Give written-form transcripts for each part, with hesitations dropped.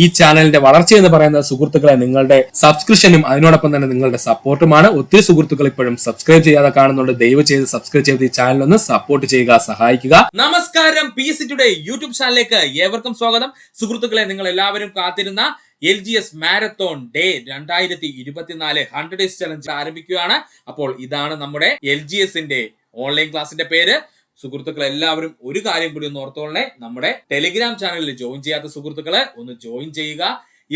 ഈ ചാനലിന്റെ വളർച്ച എന്ന് പറയുന്ന സുഹൃത്തുക്കളെ നിങ്ങളുടെ സബ്സ്ക്രിപ്ഷനും അതിനോടൊപ്പം തന്നെ നിങ്ങളുടെ സപ്പോർട്ടുമാണ്. ഒത്തിരി സുഹൃത്തുക്കൾ ഇപ്പോഴും സബ്സ്ക്രൈബ് ചെയ്യാതെ കാണുന്നുണ്ട്. ദയവ് ചെയ്ത് സബ്സ്ക്രൈബ് ചെയ്ത് ഈ ചാനൽ ഒന്ന് സപ്പോർട്ട് ചെയ്യുക, സഹായിക്കുക. നമസ്കാരം, PSC ടുഡേ യൂട്യൂബ് ചാനലിലേക്ക് ഏവർക്കും സ്വാഗതം. സുഹൃത്തുക്കളെ, നിങ്ങൾ എല്ലാവരും കാത്തിരുന്ന LGS marathon day 2024 100 days challenge ആരംഭിക്കുകയാണ്. അപ്പോൾ ഇതാണ് നമ്മുടെ LGSന്റെ ഓൺലൈൻ ക്ലാസിന്റെ പേര്. സുഹൃത്തുക്കൾ എല്ലാവരും ഒരു കാര്യം കൂടി ഒന്ന് ഓർത്തോളണേ, നമ്മുടെ ടെലിഗ്രാം ചാനലിൽ ജോയിൻ ചെയ്യാത്ത സുഹൃത്തുക്കളെ ഒന്ന് ജോയിൻ ചെയ്യുക.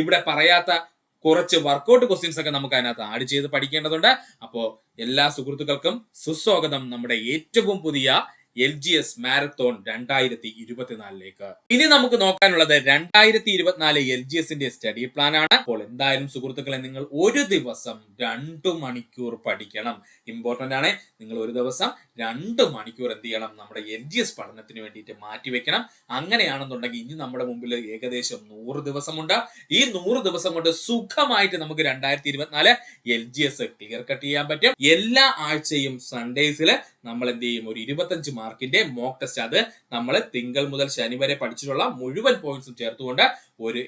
ഇവിടെ പറയാത്ത കുറച്ച് വർക്കൗട്ട് ക്വസ്റ്റ്യൻസ് ഒക്കെ നമുക്ക് അതിനകത്ത് ആഡ് ചെയ്ത് പഠിക്കേണ്ടതുണ്ട്. അപ്പോൾ എല്ലാ സുഹൃത്തുക്കൾക്കും സുസ്വാഗതം നമ്മുടെ ഏറ്റവും പുതിയ LGS മാരത്തോൺ 2024ലേക്ക്. ഇനി നമുക്ക് നോക്കാനുള്ളത് 2024 LGSന്റെ സ്റ്റഡി പ്ലാൻ ആണ്. അപ്പോൾ എന്തായാലും സുഹൃത്തുക്കളെ, നിങ്ങൾ ഒരു ദിവസം 2 മണിക്കൂർ പഠിക്കണം. ഇമ്പോർട്ടന്റ് ആണ്. നിങ്ങൾ ഒരു ദിവസം 2 മണിക്കൂർ എന്ത് ചെയ്യണം, നമ്മുടെ LGS പഠനത്തിന് വേണ്ടിയിട്ട് മാറ്റിവെക്കണം. അങ്ങനെയാണെന്നുണ്ടെങ്കിൽ ഇനി നമ്മുടെ മുമ്പിൽ ഏകദേശം 100 ദിവസമുണ്ട്. ഈ 100 ദിവസം കൊണ്ട് സുഖമായിട്ട് നമുക്ക് 2024 LGS ക്ലിയർ കട്ട് ചെയ്യാൻ പറ്റും. എല്ലാ ആഴ്ചയും സൺഡേസിൽ നമ്മൾ എന്ത് ചെയ്യും, ഒരു 25 മാർക്കിന്റെ മോക്ക് ടെസ്റ്റ്. അത് നമ്മൾ തിങ്കൾ മുതൽ ശനി വരെ പഠിച്ചിട്ടുള്ള മുഴുവൻ പോയിന്റ്സും ചേർത്തുകൊണ്ട് ഒരു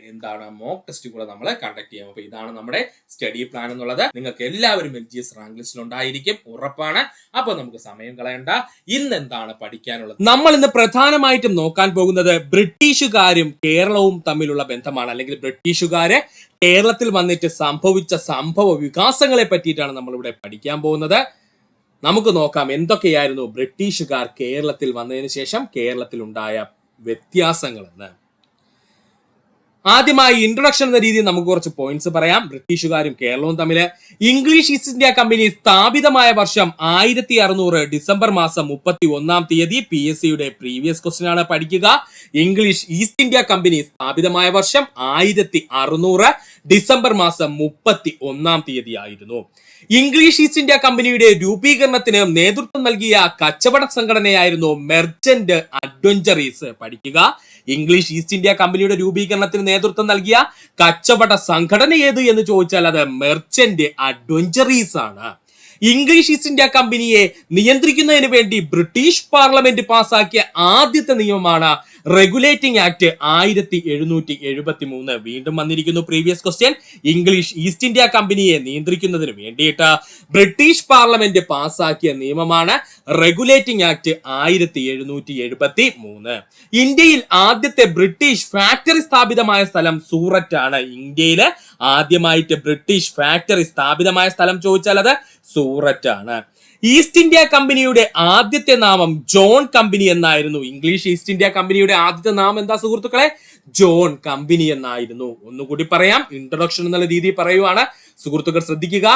മോക്ക് ടെസ്റ്റ് കൂടെ നമ്മൾ കണ്ടക്ട് ചെയ്യാം. അപ്പൊ ഇതാണ് നമ്മുടെ സ്റ്റഡി പ്ലാൻ എന്നുള്ളത്. നിങ്ങൾക്ക് എല്ലാവരും LGS റാങ്ക് ലിസ്റ്റിൽ ഉണ്ടായിരിക്കും, ഉറപ്പാണ്. അപ്പൊ നമുക്ക് സമയം കളയണ്ട. ഇന്ന് എന്താണ് പഠിക്കാനുള്ളത്? നമ്മൾ ഇന്ന് പ്രധാനമായിട്ടും നോക്കാൻ പോകുന്നത് ബ്രിട്ടീഷുകാരും കേരളവും തമ്മിലുള്ള ബന്ധമാണ്, അല്ലെങ്കിൽ ബ്രിട്ടീഷുകാര് കേരളത്തിൽ വന്നിട്ട് സംഭവിച്ച സംഭവ വികാസങ്ങളെ പറ്റിയിട്ടാണ് നമ്മൾ ഇവിടെ പഠിക്കാൻ പോകുന്നത്. നമുക്ക് നോക്കാം എന്തൊക്കെയായിരുന്നു ബ്രിട്ടീഷുകാർ കേരളത്തിൽ വന്നതിന് ശേഷം കേരളത്തിൽ ഉണ്ടായ വ്യത്യാസങ്ങൾ എന്ന്. ആദ്യമായി ഇൻട്രൊഡക്ഷൻ എന്ന രീതിയിൽ നമുക്ക് കുറച്ച് പോയിന്റ്സ് പറയാം. ബ്രിട്ടീഷുകാരും കേരളവും തമ്മിൽ. ഇംഗ്ലീഷ് ഈസ്റ്റ് ഇന്ത്യ കമ്പനി സ്ഥാപിതമായ വർഷം 1600 ഡിസംബർ മാസം 31-ാം തീയതി. PSCയുടെ പ്രീവിയസ് ക്വസ്റ്റ്യൻ ആണ് പഠിക്കുക. ഇംഗ്ലീഷ് ഈസ്റ്റ് ഇന്ത്യ കമ്പനി സ്ഥാപിതമായ വർഷം 1600 ഡിസംബർ മാസം 31-ാം തീയതി ആയിരുന്നു. ഇംഗ്ലീഷ് ഈസ്റ്റ് ഇന്ത്യ കമ്പനിയുടെ രൂപീകരണത്തിന് നേതൃത്വം നൽകിയ കച്ചവട സംഘടനയായിരുന്നു മെർച്ചന്റ് അഡ്വഞ്ചറീസ്. പഠിക്കുക. ഇംഗ്ലീഷ് ഈസ്റ്റ് ഇന്ത്യ കമ്പനിയുടെ രൂപീകരണത്തിന് നേതൃത്വം നൽകിയ കച്ചവട സംഘടന ഏത് എന്ന് ചോദിച്ചാൽ അത് മെർച്ചന്റ് അഡ്വഞ്ചറീസ് ആണ്. ഇംഗ്ലീഷ് ഈസ്റ്റ് ഇന്ത്യ കമ്പനിയെ നിയന്ത്രിക്കുന്നതിന് വേണ്ടി ബ്രിട്ടീഷ് പാർലമെന്റ് പാസാക്കിയ ആദ്യത്തെ നിയമമാണ് റെഗുലേറ്റിംഗ് ആക്ട് 1773. വീണ്ടും വന്നിരിക്കുന്നു previous question. English east India കമ്പനിയെ നിയന്ത്രിക്കുന്നതിന് വേണ്ടിയിട്ട് ബ്രിട്ടീഷ് പാർലമെന്റ് പാസാക്കിയ നിയമമാണ് റെഗുലേറ്റിംഗ് ആക്ട് 1773. ഇന്ത്യയിൽ ആദ്യത്തെ ബ്രിട്ടീഷ് ഫാക്ടറി സ്ഥാപിതമായ സ്ഥലം സൂററ്റ് ആണ്. ഇന്ത്യയിൽ ആദ്യമായിട്ട് ബ്രിട്ടീഷ് ഫാക്ടറി സ്ഥാപിതമായ സ്ഥലം ചോദിച്ചാൽ അത് സൂററ്റ് ആണ്. ഈസ്റ്റ് ഇന്ത്യ കമ്പനിയുടെ ആദ്യത്തെ നാമം ജോൺ കമ്പനി എന്നായിരുന്നു. ഇംഗ്ലീഷ് ഈസ്റ്റ് ഇന്ത്യ കമ്പനിയുടെ ആദ്യത്തെ നാമം എന്താ സുഹൃത്തുക്കളെ? ജോൺ കമ്പനി എന്നായിരുന്നു. ഒന്നുകൂടി പറയാം, ഇൻട്രൊഡക്ഷൻ എന്നുള്ള രീതിയിൽ പറയുവാണ്. സുഹൃത്തുക്കൾ ശ്രദ്ധിക്കുക.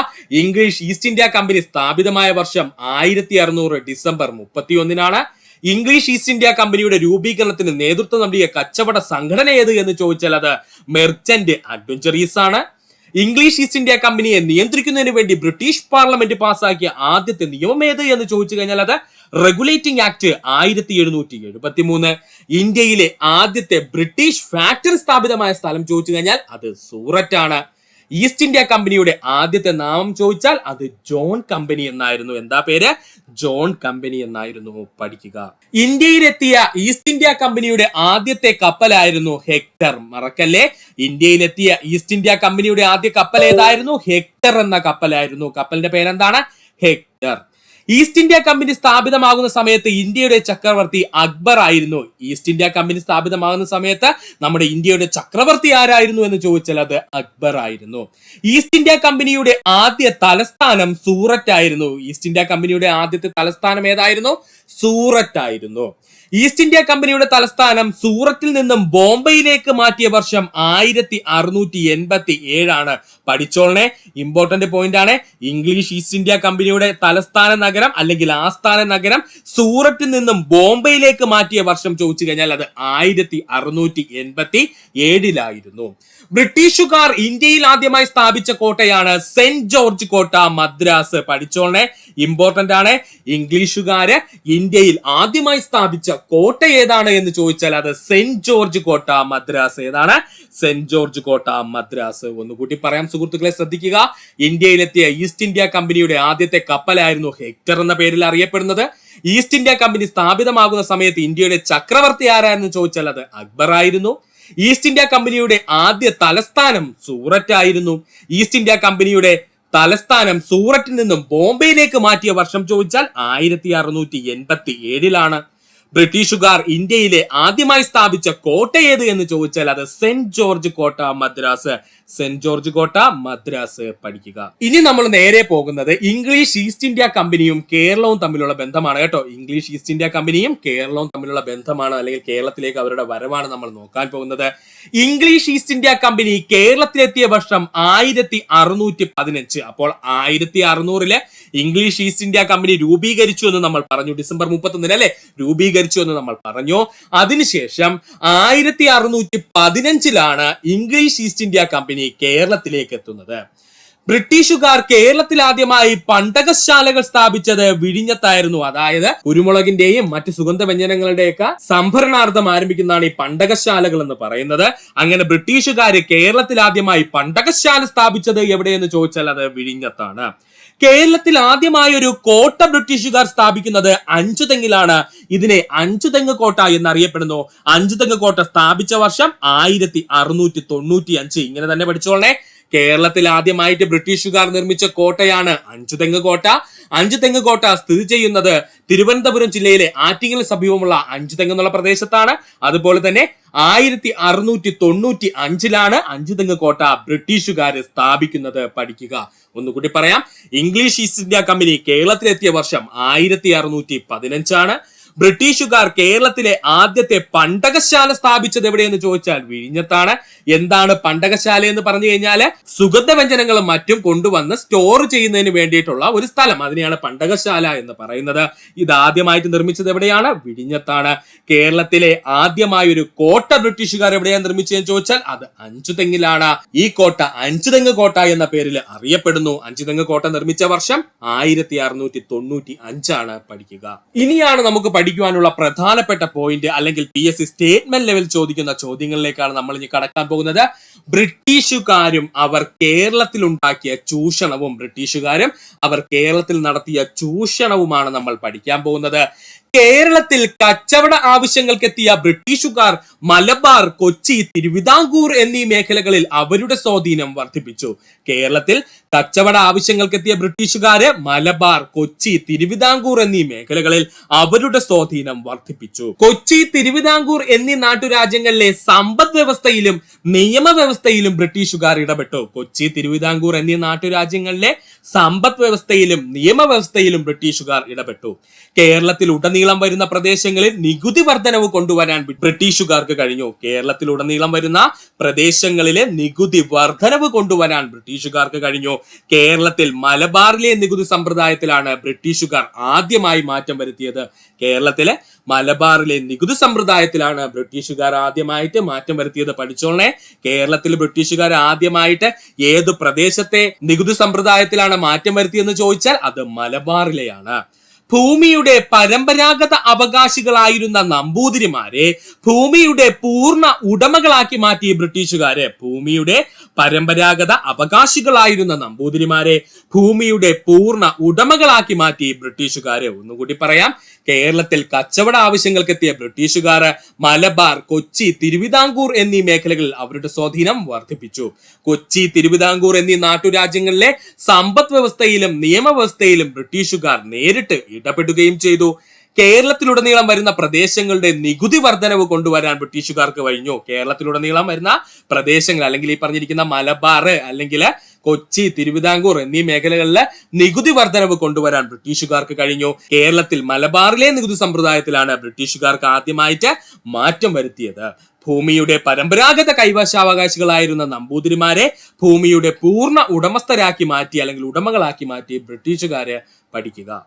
ഇംഗ്ലീഷ് ഈസ്റ്റ് ഇന്ത്യ കമ്പനി സ്ഥാപിതമായ വർഷം 1600 ഡിസംബർ 31-നാണ്. ഇംഗ്ലീഷ് ഈസ്റ്റ് ഇന്ത്യ കമ്പനിയുടെ രൂപീകരണത്തിന് നേതൃത്വം നൽകിയ കച്ചവട സംഘടന ഏത് എന്ന് ചോദിച്ചാൽ അത് മെർച്ചന്റ് അഡ്വഞ്ചറീസ് ആണ്. ഇംഗ്ലീഷ് ഈസ്റ്റ് ഇന്ത്യ കമ്പനിയെ നിയന്ത്രിക്കുന്നതിന് വേണ്ടി ബ്രിട്ടീഷ് പാർലമെന്റ് പാസാക്കിയ ആദ്യത്തെ നിയമം ഏത് എന്ന് ചോദിച്ചു കഴിഞ്ഞാൽ അത് റെഗുലേറ്റിംഗ് ആക്ട് 1773. ഇന്ത്യയിലെ ആദ്യത്തെ ബ്രിട്ടീഷ് ഫാക്ടറി സ്ഥാപിതമായ സ്ഥലം ചോദിച്ചു കഴിഞ്ഞാൽ അത് സൂററ്റ് ആണ്. ഈസ്റ്റ് ഇന്ത്യ കമ്പനിയുടെ ആദ്യത്തെ നാമം ചോദിച്ചാൽ അത് ജോൺ കമ്പനി എന്നായിരുന്നു. എന്താ പേര്? ജോൺ കമ്പനി എന്നായിരുന്നു. പഠിക്കുക. ഇന്ത്യയിലെത്തിയ ഈസ്റ്റ് ഇന്ത്യ കമ്പനിയുടെ ആദ്യത്തെ കപ്പലായിരുന്നു ഹെക്ടർ. മറക്കല്ലേ, ഇന്ത്യയിലെത്തിയ ഈസ്റ്റ് ഇന്ത്യ കമ്പനിയുടെ ആദ്യ കപ്പൽ ഏതായിരുന്നു? ഹെക്ടർ എന്ന കപ്പലായിരുന്നു. കപ്പലിന്റെ പേരെന്താണ്? ഹെക്ടർ. ഈസ്റ്റ് ഇന്ത്യ കമ്പനി സ്ഥാപിതമാകുന്ന സമയത്ത് ഇന്ത്യയുടെ ചക്രവർത്തി അക്ബർ ആയിരുന്നു. ഈസ്റ്റ് ഇന്ത്യ കമ്പനി സ്ഥാപിതമാകുന്ന സമയത്ത് നമ്മുടെ ഇന്ത്യയുടെ ചക്രവർത്തി ആരായിരുന്നു എന്ന് ചോദിച്ചാൽ അത് അക്ബർ ആയിരുന്നു. ഈസ്റ്റ് ഇന്ത്യ കമ്പനിയുടെ ആദ്യ തലസ്ഥാനം സൂററ്റ് ആയിരുന്നു. ഈസ്റ്റ് ഇന്ത്യ കമ്പനിയുടെ ആദ്യത്തെ തലസ്ഥാനം ഏതായിരുന്നു? സൂററ്റ് ആയിരുന്നു. ഈസ്റ്റ് ഇന്ത്യ കമ്പനിയുടെ തലസ്ഥാനം സൂറത്തിൽ നിന്നും ബോംബെയിലേക്ക് മാറ്റിയ വർഷം 1687 ആണ്. പഠിച്ചോളനെ, ഇമ്പോർട്ടന്റ് പോയിന്റ് ആണ്. ഇംഗ്ലീഷ് ഈസ്റ്റ് ഇന്ത്യ കമ്പനിയുടെ തലസ്ഥാന നഗരം അല്ലെങ്കിൽ ആസ്ഥാന നഗരം സൂറത്തിൽ നിന്നും ബോംബെയിലേക്ക് മാറ്റിയ വർഷം ചോദിച്ചു കഴിഞ്ഞാൽ അത് 1687 ബ്രിട്ടീഷുകാർ ഇന്ത്യയിൽ ആദ്യമായി സ്ഥാപിച്ച കോട്ടയാണ് സെന്റ് ജോർജ് കോട്ട, മദ്രാസ്. പഠിച്ചോളനെ, ഇമ്പോർട്ടന്റ് ആണ്. ഇംഗ്ലീഷുകാര് ഇന്ത്യയിൽ ആദ്യമായി സ്ഥാപിച്ച കോട്ട ഏതാണ് എന്ന് ചോദിച്ചാൽ അത് സെന്റ് ജോർജ് കോട്ട, മദ്രാസ്. ഏതാണ്? സെന്റ് ജോർജ് കോട്ട, മദ്രാസ്. ഒന്നുകൂട്ടി പറയാം സുഹൃത്തുക്കളെ, ശ്രദ്ധിക്കുക. ഇന്ത്യയിലെത്തിയ ഈസ്റ്റ് ഇന്ത്യ കമ്പനിയുടെ ആദ്യത്തെ കപ്പലായിരുന്നു ഹെക്ടർ എന്ന പേരിൽ അറിയപ്പെടുന്നത്. ഈസ്റ്റ് ഇന്ത്യ കമ്പനി സ്ഥാപിതമാകുന്ന സമയത്ത് ഇന്ത്യയുടെ ചക്രവർത്തി ആരായിരുന്നു ചോദിച്ചാൽ അത് അക്ബർ ആയിരുന്നു. ഈസ്റ്റ് ഇന്ത്യ കമ്പനിയുടെ ആദ്യ തലസ്ഥാനം സൂററ്റ് ആയിരുന്നു. ഈസ്റ്റ് ഇന്ത്യ കമ്പനിയുടെ തലസ്ഥാനം സൂററ്റിൽ നിന്നും ബോംബെയിലേക്ക് മാറ്റിയ വർഷം ചോദിച്ചാൽ 1687 ബ്രിട്ടീഷുകാർ ഇന്ത്യയിലെ ആദ്യമായി സ്ഥാപിച്ച കോട്ട ഏത് എന്ന് ചോദിച്ചാൽ അത് സെന്റ് ജോർജ് കോട്ട മദ്രാസ്. സെന്റ് ജോർജ് കോട്ട മദ്രാസ് പഠിക്കുക. ഇനി നമ്മൾ നേരെ പോകുന്നത് ഇംഗ്ലീഷ് ഈസ്റ്റ് ഇന്ത്യ കമ്പനിയും കേരളവും തമ്മിലുള്ള ബന്ധമാണ് കേട്ടോ. ഇംഗ്ലീഷ് ഈസ്റ്റ് ഇന്ത്യ കമ്പനിയും കേരളവും തമ്മിലുള്ള ബന്ധമാണ്, അല്ലെങ്കിൽ കേരളത്തിലേക്ക് അവരുടെ വരവാണ് നമ്മൾ നോക്കാൻ പോകുന്നത്. ഇംഗ്ലീഷ് ഈസ്റ്റ് ഇന്ത്യ കമ്പനി കേരളത്തിലെത്തിയ വർഷം 1615. അപ്പോൾ 1600 ഇംഗ്ലീഷ് ഈസ്റ്റ് ഇന്ത്യ കമ്പനി രൂപീകരിച്ചു എന്ന് നമ്മൾ പറഞ്ഞു. ഡിസംബർ 31 അല്ലെ രൂപീകരിച്ചു എന്ന് നമ്മൾ പറഞ്ഞു. അതിനുശേഷം 1615 ഇംഗ്ലീഷ് ഈസ്റ്റ് ഇന്ത്യ കമ്പനി കേരളത്തിലേക്ക് എത്തുന്നത്. ബ്രിട്ടീഷുകാർ കേരളത്തിൽ ആദ്യമായി പണ്ടകശാലകൾ സ്ഥാപിച്ചത് വിഴിഞ്ഞത്തായിരുന്നു. അതായത് കുരുമുളകിന്റെയും മറ്റ് സുഗന്ധവ്യഞ്ജനങ്ങളുടെയൊക്കെ സംഭരണാർത്ഥം ആരംഭിക്കുന്നതാണ് ഈ പണ്ടകശാലകൾ എന്ന് പറയുന്നത്. അങ്ങനെ ബ്രിട്ടീഷുകാര് കേരളത്തിൽ ആദ്യമായി പണ്ടകശാല സ്ഥാപിച്ചത് എവിടെയെന്ന് ചോദിച്ചാൽ അത് വിഴിഞ്ഞത്താണ്. കേരളത്തിൽ ആദ്യമായ ഒരു കോട്ട ബ്രിട്ടീഷുകാർ സ്ഥാപിക്കുന്നത് അഞ്ചുതെങ്ങിലാണ്. ഇതിനെ അഞ്ചുതെങ്ങ് കോട്ട എന്നറിയപ്പെടുന്നു. അഞ്ചുതെങ്ങ് കോട്ട സ്ഥാപിച്ച വർഷം 1695. ഇങ്ങനെ തന്നെ പഠിച്ചോളണേ. കേരളത്തിൽ ആദ്യമായിട്ട് ബ്രിട്ടീഷുകാർ നിർമ്മിച്ച കോട്ടയാണ് അഞ്ചുതെങ്ങ് കോട്ട. അഞ്ചുതെങ്ങ് കോട്ട സ്ഥിതി ചെയ്യുന്നത് തിരുവനന്തപുരം ജില്ലയിലെ ആറ്റിങ്ങൽ സമീപമുള്ള അഞ്ചുതെങ്ങ് എന്നുള്ള പ്രദേശത്താണ്. അതുപോലെ തന്നെ 1695 അഞ്ചുതെങ്ങ് കോട്ട ബ്രിട്ടീഷുകാര് സ്ഥാപിക്കുന്നത് പഠിക്കുക. ഒന്നുകൂടി പറയാം. ഇംഗ്ലീഷ് ഈസ്റ്റ് ഇന്ത്യ കമ്പനി കേരളത്തിലെത്തിയ വർഷം 1615. ബ്രിട്ടീഷുകാർ കേരളത്തിലെ ആദ്യത്തെ പണ്ടകശാല സ്ഥാപിച്ചത് എവിടെയെന്ന് ചോദിച്ചാൽ വിഴിഞ്ഞത്താണ്. എന്താണ് പണ്ടകശാല എന്ന് പറഞ്ഞു കഴിഞ്ഞാൽ സുഗന്ധവ്യഞ്ജനങ്ങളും മറ്റും കൊണ്ടുവന്ന് സ്റ്റോർ ചെയ്യുന്നതിന് വേണ്ടിയിട്ടുള്ള ഒരു സ്ഥലം. അതിനെയാണ് പണ്ടകശാല എന്ന് പറയുന്നത്. ഇത് ആദ്യമായിട്ട് നിർമ്മിച്ചത് എവിടെയാണ്? വിഴിഞ്ഞത്താണ്. കേരളത്തിലെ ആദ്യമായ ഒരു കോട്ട ബ്രിട്ടീഷുകാർ എവിടെയാണ് നിർമ്മിച്ചതെന്ന് ചോദിച്ചാൽ അത് അഞ്ചുതെങ്ങിലാണ്. ഈ കോട്ട അഞ്ചുതെങ്ങ് കോട്ട എന്ന പേരിൽ അറിയപ്പെടുന്നു. അഞ്ചുതെങ്ങ് കോട്ട നിർമ്മിച്ച വർഷം 1695 പഠിക്കുക. ഇനിയാണ് നമുക്ക് പഠിക്കുവാനുള്ള പ്രധാനപ്പെട്ട പോയിന്റ്, അല്ലെങ്കിൽ PSC സ്റ്റേറ്റ്മെന്റ് ലെവൽ ചോദിക്കുന്ന ചോദ്യങ്ങളിലേക്കാണ് നമ്മൾ ഇനി കടക്കാൻ പോകുന്നത്. ബ്രിട്ടീഷുകാരും അവർ കേരളത്തിൽ ഉണ്ടാക്കിയ ചൂഷണവും നടത്തിയ ചൂഷണവുമാണ് നമ്മൾ പഠിക്കാൻ പോകുന്നത്. കേരളത്തിൽ കച്ചവട ആവശ്യങ്ങൾക്കെത്തിയ ബ്രിട്ടീഷുകാർ മലബാർ, കൊച്ചി, തിരുവിതാംകൂർ എന്നീ മേഖലകളിൽ അവരുടെ സ്വാധീനം വർദ്ധിപ്പിച്ചു. കേരളത്തിൽ കച്ചവട ആവശ്യങ്ങൾക്കെത്തിയ ബ്രിട്ടീഷുകാര് മലബാർ, കൊച്ചി, തിരുവിതാംകൂർ എന്നീ മേഖലകളിൽ അവരുടെ സ്വാധീനം വർദ്ധിപ്പിച്ചു. കൊച്ചി, തിരുവിതാംകൂർ എന്നീ നാട്ടുരാജ്യങ്ങളിലെ സമ്പദ് വ്യവസ്ഥയിലും നിയമവ്യവസ്ഥയിലും ബ്രിട്ടീഷുകാർ ഇടപെട്ടു. കൊച്ചി, തിരുവിതാംകൂർ എന്നീ നാട്ടുരാജ്യങ്ങളിലെ സമ്പദ് വ്യവസ്ഥയിലും നിയമവ്യവസ്ഥയിലും ബ്രിട്ടീഷുകാർ ഇടപെട്ടു. കേരളത്തിൽ ഉടനീളം വരുന്ന പ്രദേശങ്ങളിൽ നികുതി വർധനവ് കൊണ്ടുവരാൻ ബ്രിട്ടീഷുകാർക്ക് കഴിഞ്ഞു. കേരളത്തിലുടനീളം വരുന്ന പ്രദേശങ്ങളിലെ നികുതി വർധനവ് കൊണ്ടുവരാൻ ബ്രിട്ടീഷുകാർക്ക് കഴിഞ്ഞു. കേരളത്തിൽ മലബാറിലെ നികുതി സമ്പ്രദായത്തിലാണ് ബ്രിട്ടീഷുകാർ ആദ്യമായി മാറ്റം വരുത്തിയത്. കേരളത്തിലെ മലബാറിലെ നികുതി സമ്പ്രദായത്തിലാണ് ബ്രിട്ടീഷുകാർ ആദ്യമായിട്ട് മാറ്റം വരുത്തിയത്. പഠിച്ചോളേ, കേരളത്തിൽ ബ്രിട്ടീഷുകാർ ആദ്യമായിട്ട് ഏത് പ്രദേശത്തെ നികുതി സമ്പ്രദായത്തിലാണ് മാറ്റം വരുത്തിയെന്ന് ചോദിച്ചാൽ അത് മലബാറിലെയാണ്. ഭൂമിയുടെ പരമ്പരാഗത അവകാശികളായിരുന്ന നമ്പൂതിരിമാരെ ഭൂമിയുടെ പൂർണ്ണ ഉടമകളാക്കി മാറ്റി ബ്രിട്ടീഷുകാര്. ഭൂമിയുടെ പരമ്പരാഗത അവകാശികളായിരുന്ന നമ്പൂതിരിമാരെ ഭൂമിയുടെ പൂർണ്ണ ഉടമകളാക്കി മാറ്റി ബ്രിട്ടീഷുകാര്. ഒന്നുകൂടി പറയാം. കേരളത്തിൽ കച്ചവട ആവശ്യങ്ങൾക്കെത്തിയ ബ്രിട്ടീഷുകാർ മലബാർ, കൊച്ചി, തിരുവിതാംകൂർ എന്നീ മേഖലകളിൽ അവരുടെ സ്വാധീനം വർദ്ധിപ്പിച്ചു. കൊച്ചി, തിരുവിതാംകൂർ എന്നീ നാട്ടുരാജ്യങ്ങളിലെ സമ്പദ് വ്യവസ്ഥയിലും നിയമവ്യവസ്ഥയിലും ബ്രിട്ടീഷുകാർ നേരിട്ട് ഇടപെടുകയും ചെയ്തു. കേരളത്തിലുടനീളം വരുന്ന പ്രദേശങ്ങളുടെ നികുതി വർധനവ് കൊണ്ടുവരാൻ ബ്രിട്ടീഷുകാർക്ക് കഴിഞ്ഞു. കേരളത്തിലുടനീളം വരുന്ന പ്രദേശങ്ങൾ, അല്ലെങ്കിൽ ഈ പറഞ്ഞിരിക്കുന്ന മലബാർ, അല്ലെങ്കിൽ കൊച്ചി, തിരുവിതാംകൂർ എന്നീ മേഖലകളിലെ നികുതി വർധനവ് കൊണ്ടുവരാൻ ബ്രിട്ടീഷുകാർക്ക് കഴിഞ്ഞു. കേരളത്തിൽ മലബാറിലെ നികുതി സമ്പ്രദായത്തിലാണ് ബ്രിട്ടീഷുകാർക്ക് ആദ്യമായിട്ട് മാറ്റം വരുത്തിയത്. ഭൂമിയുടെ പരമ്പരാഗത കൈവശാവകാശികളായിരുന്ന നമ്പൂതിരിമാരെ ഭൂമിയുടെ പൂർണ്ണ ഉടമസ്ഥരാക്കി മാറ്റി, അല്ലെങ്കിൽ ഉടമകളാക്കി മാറ്റി ബ്രിട്ടീഷുകാര് പഠിക്കുക.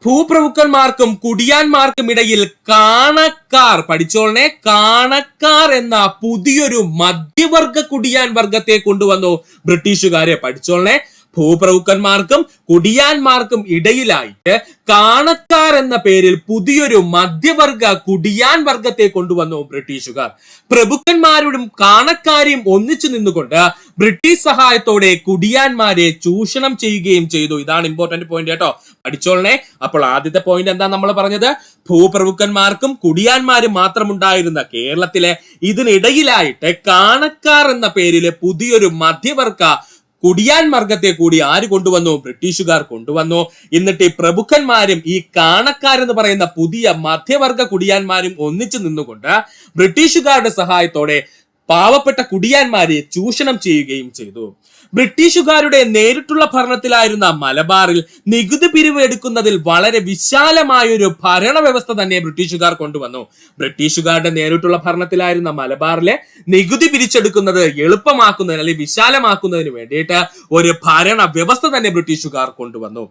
ഭൂപ്രഭുക്കന്മാർക്കും കുടിയാന്മാർക്കും ഇടയിൽ കാണക്കാർ, പഠിച്ചോളനെ, കാണക്കാർ എന്ന പുതിയൊരു മധ്യവർഗ കുടിയാൻ വർഗത്തെ കൊണ്ടുവന്നു ബ്രിട്ടീഷുകാരെ. പഠിച്ചോളനെ, ഭൂപ്രഭുക്കന്മാർക്കും കുടിയാന്മാർക്കും ഇടയിലായിട്ട് കാണക്കാർ എന്ന പേരിൽ പുതിയൊരു മധ്യവർഗ കുടിയാൻ വർഗത്തെ കൊണ്ടുവന്നു ബ്രിട്ടീഷുകാർ. പ്രഭുക്കന്മാരോടും കാണക്കാരെയും ഒന്നിച്ചു നിന്നുകൊണ്ട് ബ്രിട്ടീഷ് സഹായത്തോടെ കുടിയാന്മാരെ ചൂഷണം ചെയ്യുകയും ചെയ്തു. ഇതാണ് ഇമ്പോർട്ടന്റ് പോയിന്റ് കേട്ടോ, പഠിച്ചോളണേ. അപ്പോൾ ആദ്യത്തെ പോയിന്റ് എന്താ നമ്മൾ പറഞ്ഞത്? ഭൂപ്രഭുക്കന്മാർക്കും കുടിയാന്മാരും മാത്രമുണ്ടായിരുന്ന കേരളത്തിലെ ഇതിനിടയിലായിട്ട് കാണക്കാർ എന്ന പേരില് പുതിയൊരു മധ്യവർഗ കുടിയാൻ വർഗത്തെ കൂടി ആര് കൊണ്ടുവന്നു? ബ്രിട്ടീഷുകാർ കൊണ്ടുവന്നു. എന്നിട്ട് ഈ പ്രഭുക്കന്മാരും ഈ കാണക്കാരെന്ന് പറയുന്ന പുതിയ മധ്യവർഗ കുടിയാന്മാരും ഒന്നിച്ചു നിന്നുകൊണ്ട് ബ്രിട്ടീഷുകാരുടെ സഹായത്തോടെ പാവപ്പെട്ട കുടിയാന്മാരെ ചൂഷണം ചെയ്യുകയും ചെയ്തു. ബ്രിട്ടീഷുകാരുടെ നേരിട്ടുള്ള ഭരണത്തിലായിരുന്ന മലബാറിൽ നികുതി പിരിവ് എടുക്കുന്നതിൽ വളരെ വിശാലമായ ഒരു ഭരണ വ്യവസ്ഥ തന്നെ ബ്രിട്ടീഷുകാർ കൊണ്ടുവന്നു. ബ്രിട്ടീഷുകാരുടെ നേരിട്ടുള്ള ഭരണത്തിലായിരുന്ന മലബാറിലെ നികുതി പിരിച്ചെടുക്കുന്നത് എളുപ്പമാക്കുന്നതിന് അല്ലെങ്കിൽ വിശാലമാക്കുന്നതിന് വേണ്ടിയിട്ട് ഒരു ഭരണ വ്യവസ്ഥ തന്നെ ബ്രിട്ടീഷുകാർ കൊണ്ടുവന്നു.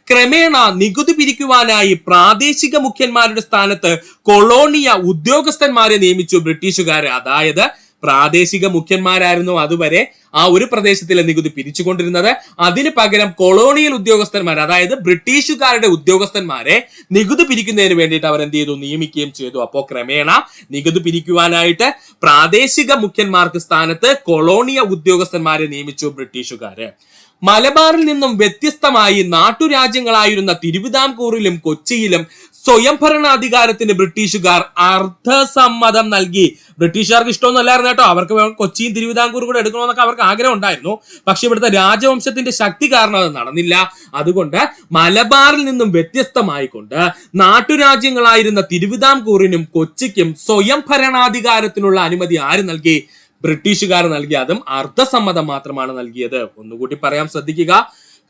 ക്രമേണ നികുതി പിരിക്കുവാനായി പ്രാദേശിക മുഖ്യന്മാരുടെ സ്ഥാനത്ത് കൊളോണിയ ഉദ്യോഗസ്ഥന്മാരെ നിയമിച്ചു ബ്രിട്ടീഷുകാർ. അതായത് പ്രാദേശിക മുഖ്യന്മാരായിരുന്നു അതുവരെ ആ ഒരു പ്രദേശത്തിലെ നികുതി പിരിച്ചുകൊണ്ടിരുന്നത്. അതിന് പകരം കൊളോണിയൽ ഉദ്യോഗസ്ഥന്മാർ, അതായത് ബ്രിട്ടീഷുകാരുടെ ഉദ്യോഗസ്ഥന്മാരെ നികുതി പിരിക്കുന്നതിന് വേണ്ടിയിട്ട് അവർ എന്ത് ചെയ്തു? നിയമിക്കുകയും ചെയ്തു. അപ്പോൾ ക്രമേണ നികുതി പിരിക്കുവാനായിട്ട് പ്രാദേശിക മുഖ്യന്മാർക്ക് സ്ഥാനത്ത് കൊളോണിയ ഉദ്യോഗസ്ഥന്മാരെ നിയമിച്ചു ബ്രിട്ടീഷുകാര്. മലബാറിൽ നിന്നും വ്യത്യസ്തമായി നാട്ടുരാജ്യങ്ങളായിരുന്ന തിരുവിതാംകൂറിലും കൊച്ചിയിലും സ്വയംഭരണാധികാരത്തിന് ബ്രിട്ടീഷുകാർ അർദ്ധസമ്മതം നൽകി. ബ്രിട്ടീഷുകാർക്ക് ഇഷ്ടമൊന്നുമല്ലായിരുന്നു കേട്ടോ, അവർക്ക് കൊച്ചിയും തിരുവിതാംകൂറും കൂടെ എടുക്കണമെന്നൊക്കെ അവർക്ക് ആഗ്രഹം ഉണ്ടായിരുന്നു. പക്ഷെ ഇവിടുത്തെ രാജവംശത്തിന്റെ ശക്തി കാരണം അത് നടന്നില്ല. അതുകൊണ്ട് മലബാറിൽ നിന്നും വ്യത്യസ്തമായിക്കൊണ്ട് നാട്ടുരാജ്യങ്ങളായിരുന്ന തിരുവിതാംകൂറിനും കൊച്ചിക്കും സ്വയംഭരണാധികാരത്തിനുള്ള അനുമതി ആര് നൽകി? ബ്രിട്ടീഷുകാർ നൽകി. അതും അർദ്ധസമ്മതം മാത്രമാണ് നൽകിയത്. ഒന്നുകൂടി പറയാം, ശ്രദ്ധിക്കുക.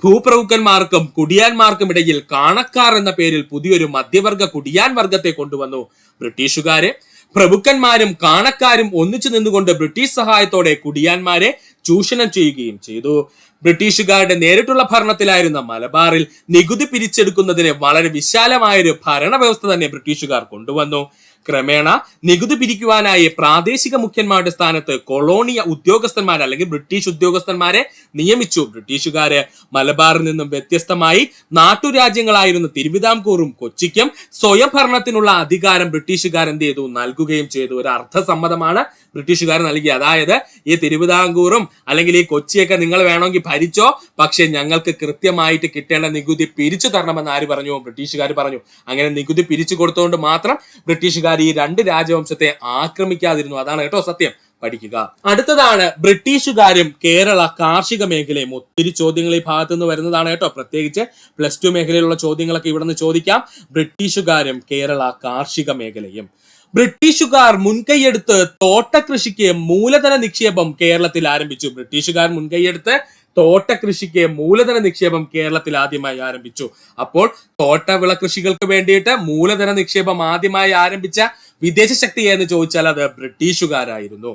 ഭൂപ്രഭുക്കന്മാർക്കും കുടിയാന്മാർക്കും ഇടയിൽ കാണക്കാർ എന്ന പേരിൽ പുതിയൊരു മധ്യവർഗ കുടിയാൻ വർഗത്തെ കൊണ്ടുവന്നു ബ്രിട്ടീഷുകാര്. പ്രഭുക്കന്മാരും കാണക്കാരും ഒന്നിച്ചു നിന്നുകൊണ്ട് ബ്രിട്ടീഷ് സഹായത്തോടെ കുടിയാന്മാരെ ചൂഷണം ചെയ്യുകയും ചെയ്തു. ബ്രിട്ടീഷുകാരുടെ നേരിട്ടുള്ള ഭരണത്തിലായിരുന്ന മലബാറിൽ നികുതി പിരിച്ചെടുക്കുന്നതിന് വളരെ വിശാലമായൊരു ഭരണ വ്യവസ്ഥ തന്നെ ബ്രിട്ടീഷുകാർ കൊണ്ടുവന്നു. ക്രമേണ നികുതി പിരിക്കുവാനായി പ്രാദേശിക മുഖ്യന്മാരുടെ സ്ഥാനത്ത് കൊളോണിയ ഉദ്യോഗസ്ഥന്മാർ അല്ലെങ്കിൽ ബ്രിട്ടീഷ് ഉദ്യോഗസ്ഥന്മാരെ നിയമിച്ചു ബ്രിട്ടീഷുകാര്. മലബാറിൽ നിന്നും വ്യത്യസ്തമായി നാട്ടുരാജ്യങ്ങളായിരുന്ന തിരുവിതാംകൂറും കൊച്ചിക്കും സ്വയംഭരണത്തിനുള്ള അധികാരം ബ്രിട്ടീഷുകാർ എന്ത് ചെയ്തു? നൽകുകയും ചെയ്തു. ഒരു അർദ്ധസമ്മതമാണ് ബ്രിട്ടീഷുകാർ നൽകി. അതായത് ഈ തിരുവിതാംകൂറും അല്ലെങ്കിൽ ഈ കൊച്ചിയൊക്കെ നിങ്ങൾ വേണമെങ്കിൽ ഭരിച്ചോ, പക്ഷെ ഞങ്ങൾക്ക് കൃത്യമായിട്ട് കിട്ടേണ്ട നികുതി പിരിച്ചു തരണമെന്ന് ആര് പറഞ്ഞു? ബ്രിട്ടീഷുകാർ പറഞ്ഞു. അങ്ങനെ നികുതി പിരിച്ചു കൊടുത്തുകൊണ്ട് മാത്രം ബ്രിട്ടീഷുകാർ ഈ രണ്ട് രാജവംശത്തെ ആക്രമിക്കാതിരുന്നു. അതാണ് കേട്ടോ സത്യം, പഠിക്കുക. അടുത്തതാണ് ബ്രിട്ടീഷുകാരും കേരള കാർഷിക മേഖലയും. ഒത്തിരി ചോദ്യങ്ങൾ ഈ ഭാഗത്തു നിന്ന് വരുന്നതാണ് കേട്ടോ, പ്രത്യേകിച്ച് +2 മേഖലയിലുള്ള ചോദ്യങ്ങളൊക്കെ ഇവിടെ നിന്ന് ചോദിക്കാം. ബ്രിട്ടീഷുകാരും കേരള കാർഷിക മേഖലയും. ബ്രിട്ടീഷുകാർ മുൻകൈയെടുത്ത് തോട്ടകൃഷിക്ക് മൂലധന നിക്ഷേപം കേരളത്തിൽ ആരംഭിച്ചു. ബ്രിട്ടീഷുകാർ മുൻകൈയെടുത്ത് തോട്ടകൃഷിക്ക് മൂലധന നിക്ഷേപം കേരളത്തിൽ ആദ്യമായി ആരംഭിച്ചു. അപ്പോൾ തോട്ടവിള കൃഷികൾക്ക് വേണ്ടിയിട്ട് മൂലധന നിക്ഷേപം ആദ്യമായി ആരംഭിച്ച വിദേശ ശക്തി എന്ന് ചോദിച്ചാൽ അത് ബ്രിട്ടീഷുകാരായിരുന്നു.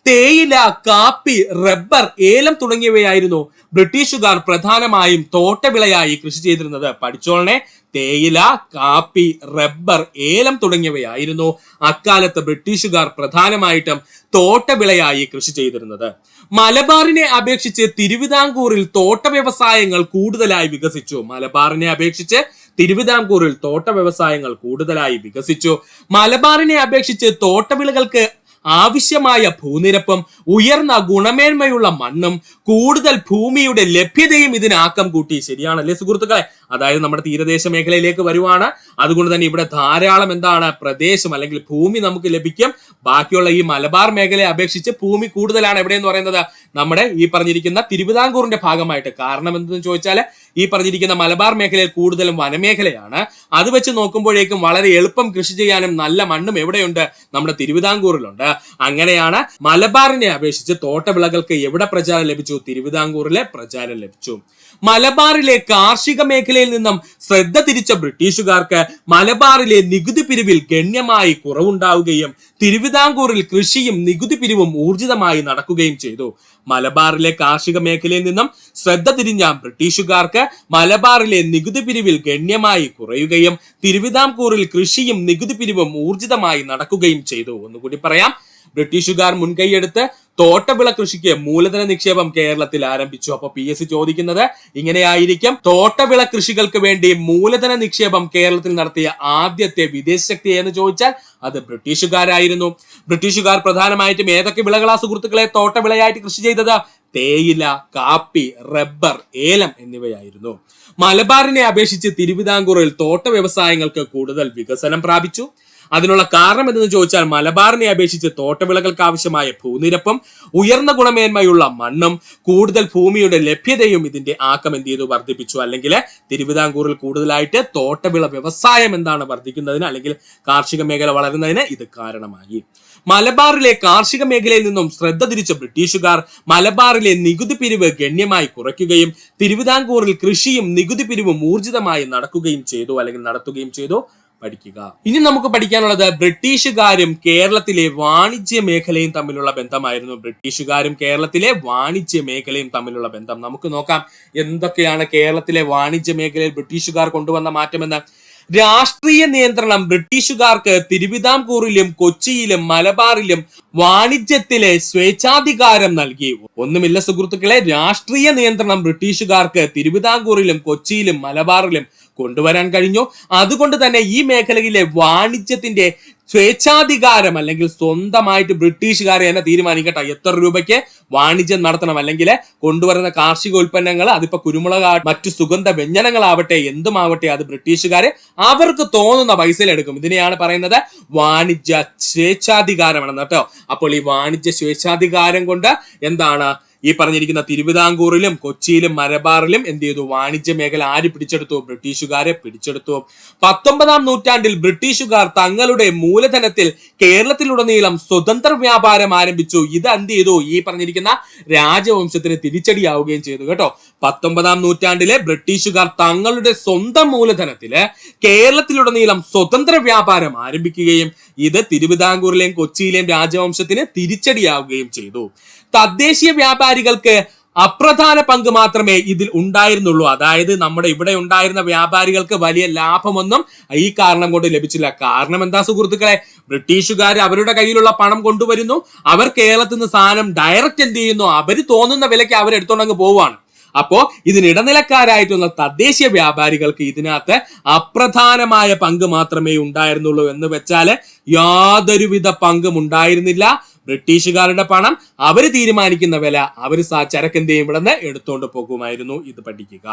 തേയില, കാപ്പി, റബ്ബർ, ഏലം തുടങ്ങിയവയായിരുന്നു ബ്രിട്ടീഷുകാർ പ്രധാനമായും തോട്ടവിളയായി കൃഷി ചെയ്തിരുന്നത്. പഠിച്ചോളനെ, തേയില, കാപ്പി, റബ്ബർ, ഏലം തുടങ്ങിയവയായിരുന്നു അക്കാലത്ത് ബ്രിട്ടീഷുകാർ പ്രധാനമായിട്ടും തോട്ടവിളയായി കൃഷി ചെയ്തിരുന്നത്. മലബാറിനെ അപേക്ഷിച്ച് തിരുവിതാംകൂറിൽ തോട്ട വ്യവസായങ്ങൾ കൂടുതലായി വികസിച്ചു. മലബാറിനെ അപേക്ഷിച്ച് തിരുവിതാംകൂറിൽ തോട്ട വ്യവസായങ്ങൾ കൂടുതലായി വികസിച്ചു. മലബാറിനെ അപേക്ഷിച്ച് തോട്ടവിളകൾക്ക് ആവശ്യമായ ഭൂനിരപ്പും ഉയർന്ന ഗുണമേന്മയുള്ള മണ്ണും കൂടുതൽ ഭൂമിയുടെ ലഭ്യതയും ഇതിന് ആക്കം കൂട്ടി. ശരിയാണല്ലേ സുഹൃത്തുക്കളെ? അതായത് നമ്മുടെ തീരദേശ മേഖലയിലേക്ക് വരുവാണ്. അതുകൊണ്ട് തന്നെ ഇവിടെ ധാരാളം എന്താണ് പ്രദേശം അല്ലെങ്കിൽ ഭൂമി നമുക്ക് ലഭിക്കും. ബാക്കിയുള്ള ഈ മലബാർ മേഖലയെ അപേക്ഷിച്ച് ഭൂമി കൂടുതലാണ് എവിടെയെന്ന് പറയുന്നത് നമ്മുടെ ഈ പറഞ്ഞിരിക്കുന്ന തിരുവിതാംകൂറിന്റെ ഭാഗമായിട്ട്. കാരണം എന്തെന്ന് ചോദിച്ചാൽ ഈ പറഞ്ഞിരിക്കുന്ന മലബാർ മേഖലയിൽ കൂടുതലും വനമേഖലയാണ്. അത് വെച്ച് നോക്കുമ്പോഴേക്കും വളരെ എളുപ്പം കൃഷി ചെയ്യാനും നല്ല മണ്ണും എവിടെയുണ്ട്? നമ്മുടെ തിരുവിതാംകൂറിലുണ്ട്. അങ്ങനെയാണ് മലബാറിനെ അപേക്ഷിച്ച് തോട്ടവിളകൾക്ക് എവിടെ പ്രചാരം ലഭിച്ചു? തിരുവിതാംകൂറിലെ പ്രചാരം ലഭിച്ചു. മലബാറിലെ കാർഷിക മേഖലയിൽ നിന്നും ശ്രദ്ധ തിരിച്ച ബ്രിട്ടീഷുകാർക്ക് മലബാറിലെ നികുതി പിരിവിൽ ഗണ്യമായി കുറവുണ്ടാവുകയും തിരുവിതാംകൂറിൽ കൃഷിയും നികുതി പിരിവും ഊർജിതമായി നടക്കുകയും ചെയ്തു. മലബാറിലെ കാർഷിക മേഖലയിൽ നിന്നും ശ്രദ്ധ തിരിഞ്ഞ ബ്രിട്ടീഷുകാർക്ക് മലബാറിലെ നികുതി പിരിവിൽ ഗണ്യമായി കുറയുകയും തിരുവിതാംകൂറിൽ കൃഷിയും നികുതി പിരിവും ഊർജിതമായി നടക്കുകയും ചെയ്തു. ഒന്നുകൂടി പറയാം, ബ്രിട്ടീഷുകാർ മുൻകൈയെടുത്ത് തോട്ടവിള കൃഷിക്ക് മൂലധന നിക്ഷേപം കേരളത്തിൽ ആരംഭിച്ചു. അപ്പൊ PSC ചോദിക്കുന്നത് ഇങ്ങനെയായിരിക്കും: തോട്ടവിള കൃഷികൾക്ക് വേണ്ടി മൂലധന നിക്ഷേപം കേരളത്തിൽ നടത്തിയ ആദ്യത്തെ വിദേശ ശക്തി എന്ന് ചോദിച്ചാൽ അത് ബ്രിട്ടീഷുകാരായിരുന്നു. ബ്രിട്ടീഷുകാർ പ്രധാനമായിട്ടും ഏതൊക്കെ വിളകളാ സുഹൃത്തുക്കളെ തോട്ടവിളയായിട്ട് കൃഷി ചെയ്തത്? തേയില, കാപ്പി, റബ്ബർ, ഏലം എന്നിവയായിരുന്നു. മലബാറിനെ അപേക്ഷിച്ച് തിരുവിതാംകൂറിൽ തോട്ട വ്യവസായങ്ങൾക്ക് കൂടുതൽ വികസനം പ്രാപിച്ചു. അതിനുള്ള കാരണം എന്തെന്ന് ചോദിച്ചാൽ മലബാറിനെ അപേക്ഷിച്ച് തോട്ടവിളകൾക്ക് ആവശ്യമായ ഭൂനിരപ്പും ഉയർന്ന ഗുണമേന്മയുള്ള മണ്ണും കൂടുതൽ ഭൂമിയുടെ ലഭ്യതയും ഇതിന്റെ ആക്കം എന്ത് ചെയ്തു? വർദ്ധിപ്പിച്ചു. അല്ലെങ്കിൽ തിരുവിതാംകൂറിൽ കൂടുതലായിട്ട് തോട്ടവിള വ്യവസായം എന്താണ് വർദ്ധിക്കുന്നതിന്, അല്ലെങ്കിൽ കാർഷിക മേഖല വളരുന്നതിന് ഇത് കാരണമായി. മലബാറിലെ കാർഷിക മേഖലയിൽ നിന്നും ശ്രദ്ധ തിരിച്ച ബ്രിട്ടീഷുകാർ മലബാറിലെ നികുതി പിരിവ് ഗണ്യമായി കുറയ്ക്കുകയും തിരുവിതാംകൂറിൽ കൃഷിയും നികുതി പിരിവും ഊർജിതമായി നടക്കുകയും ചെയ്തു, അല്ലെങ്കിൽ നടത്തുകയും ചെയ്തു. പഠിക്കുക. ഇനി നമുക്ക് പഠിക്കാനുള്ളത് ബ്രിട്ടീഷുകാരും കേരളത്തിലെ വാണിജ്യ മേഖലയും തമ്മിലുള്ള ബന്ധമായിരുന്നു. ബ്രിട്ടീഷുകാരും കേരളത്തിലെ വാണിജ്യ മേഖലയും തമ്മിലുള്ള ബന്ധം നമുക്ക് നോക്കാം. എന്തൊക്കെയാണ് കേരളത്തിലെ വാണിജ്യ മേഖലയിൽ ബ്രിട്ടീഷുകാർ കൊണ്ടുവന്ന മാറ്റമെന്ന്. രാഷ്ട്രീയ നിയന്ത്രണം ബ്രിട്ടീഷുകാർക്ക് തിരുവിതാംകൂറിലും കൊച്ചിയിലും മലബാറിലും വാണിജ്യത്തിലെ സ്വേച്ഛാധികാരം നൽകി. ഒന്നുമില്ല സുഹൃത്തുക്കളെ, രാഷ്ട്രീയ നിയന്ത്രണം ബ്രിട്ടീഷുകാർക്ക് തിരുവിതാംകൂറിലും കൊച്ചിയിലും മലബാറിലും കൊണ്ടുവരാൻ കഴിഞ്ഞു. അതുകൊണ്ട് തന്നെ ഈ മേഖലയിലെ വാണിജ്യത്തിന്റെ സ്വേച്ഛാധികാരം, അല്ലെങ്കിൽ സ്വന്തമായിട്ട് ബ്രിട്ടീഷുകാരെ തന്നെ തീരുമാനിക്കട്ടെ എത്ര രൂപയ്ക്ക് വാണിജ്യം നടത്തണം, അല്ലെങ്കിൽ കൊണ്ടുവരുന്ന കാർഷിക ഉൽപ്പന്നങ്ങൾ, അതിപ്പോ കുരുമുളക്, മറ്റു സുഗന്ധ വ്യഞ്ജനങ്ങളാവട്ടെ, എന്തുമാവട്ടെ, അത് ബ്രിട്ടീഷുകാരെ അവർക്ക് തോന്നുന്ന പൈസയിൽ എടുക്കും. ഇതിനെയാണ് പറയുന്നത് വാണിജ്യ സ്വേച്ഛാധികാരമാണെന്ന് കേട്ടോ. അപ്പോൾ ഈ വാണിജ്യ സ്വേച്ഛാധികാരം കൊണ്ട് എന്താണ് ഈ പറഞ്ഞിരിക്കുന്ന തിരുവിതാംകൂറിലും കൊച്ചിയിലും മലബാറിലും എന്ത് ചെയ്തു? വാണിജ്യ മേഖല ആര് പിടിച്ചെടുത്തു? ബ്രിട്ടീഷുകാരെ പിടിച്ചെടുത്തു. 19-ാം നൂറ്റാണ്ടിൽ ബ്രിട്ടീഷുകാർ തങ്ങളുടെ മൂലധനത്തിൽ കേരളത്തിലുടനീളം സ്വതന്ത്ര വ്യാപാരം ആരംഭിച്ചു. ഇത് എന്ത് ചെയ്തു? ഈ പറഞ്ഞിരിക്കുന്ന രാജവംശത്തിന് തിരിച്ചടിയാവുകയും ചെയ്തു കേട്ടോ. 19-ാം നൂറ്റാണ്ടിലെ ബ്രിട്ടീഷുകാർ തങ്ങളുടെ സ്വന്തം മൂലധനത്തില് കേരളത്തിലുടനീളം സ്വതന്ത്ര വ്യാപാരം ആരംഭിക്കുകയും ഇത് തിരുവിതാംകൂറിലെയും കൊച്ചിയിലെയും രാജവംശത്തിന് തിരിച്ചടിയാവുകയും ചെയ്തു. തദ്ദേശീയ വ്യാപാരികൾക്ക് അപ്രധാന പങ്ക് മാത്രമേ ഇതിൽ ഉണ്ടായിരുന്നുള്ളൂ. അതായത് നമ്മുടെ ഇവിടെ ഉണ്ടായിരുന്ന വ്യാപാരികൾക്ക് വലിയ ലാഭമൊന്നും ഈ കാരണം കൊണ്ട് ലഭിച്ചില്ല. കാരണം എന്താ സുഹൃത്തുക്കളെ? ബ്രിട്ടീഷുകാർ അവരുടെ കയ്യിലുള്ള പണം കൊണ്ടുവരുന്നു, അവർ കേരളത്തിൽ നിന്ന് സാധനം ഡയറക്റ്റ് എന്ത് ചെയ്യുന്നു? അവര് തോന്നുന്ന വിലയ്ക്ക് അവരെടുത്തോണ്ടങ്ങ് പോവാണ്. അപ്പോ ഇതിനിടനിലക്കാരായിട്ടുള്ള തദ്ദേശീയ വ്യാപാരികൾക്ക് ഇതിനകത്ത് അപ്രധാനമായ പങ്ക് മാത്രമേ ഉണ്ടായിരുന്നുള്ളൂ. എന്ന് വെച്ചാല് യാതൊരുവിധ പങ്കും ഉണ്ടായിരുന്നില്ല. ബ്രിട്ടീഷുകാരുടെ പണം അവര് തീരുമാനിക്കുന്ന വില അവര് ചരക്ക് എന്ത് ചെയ്യും? ഇവിടെ നിന്ന് എടുത്തോണ്ട് പോകുമായിരുന്നു. ഇത് പഠിക്കുക.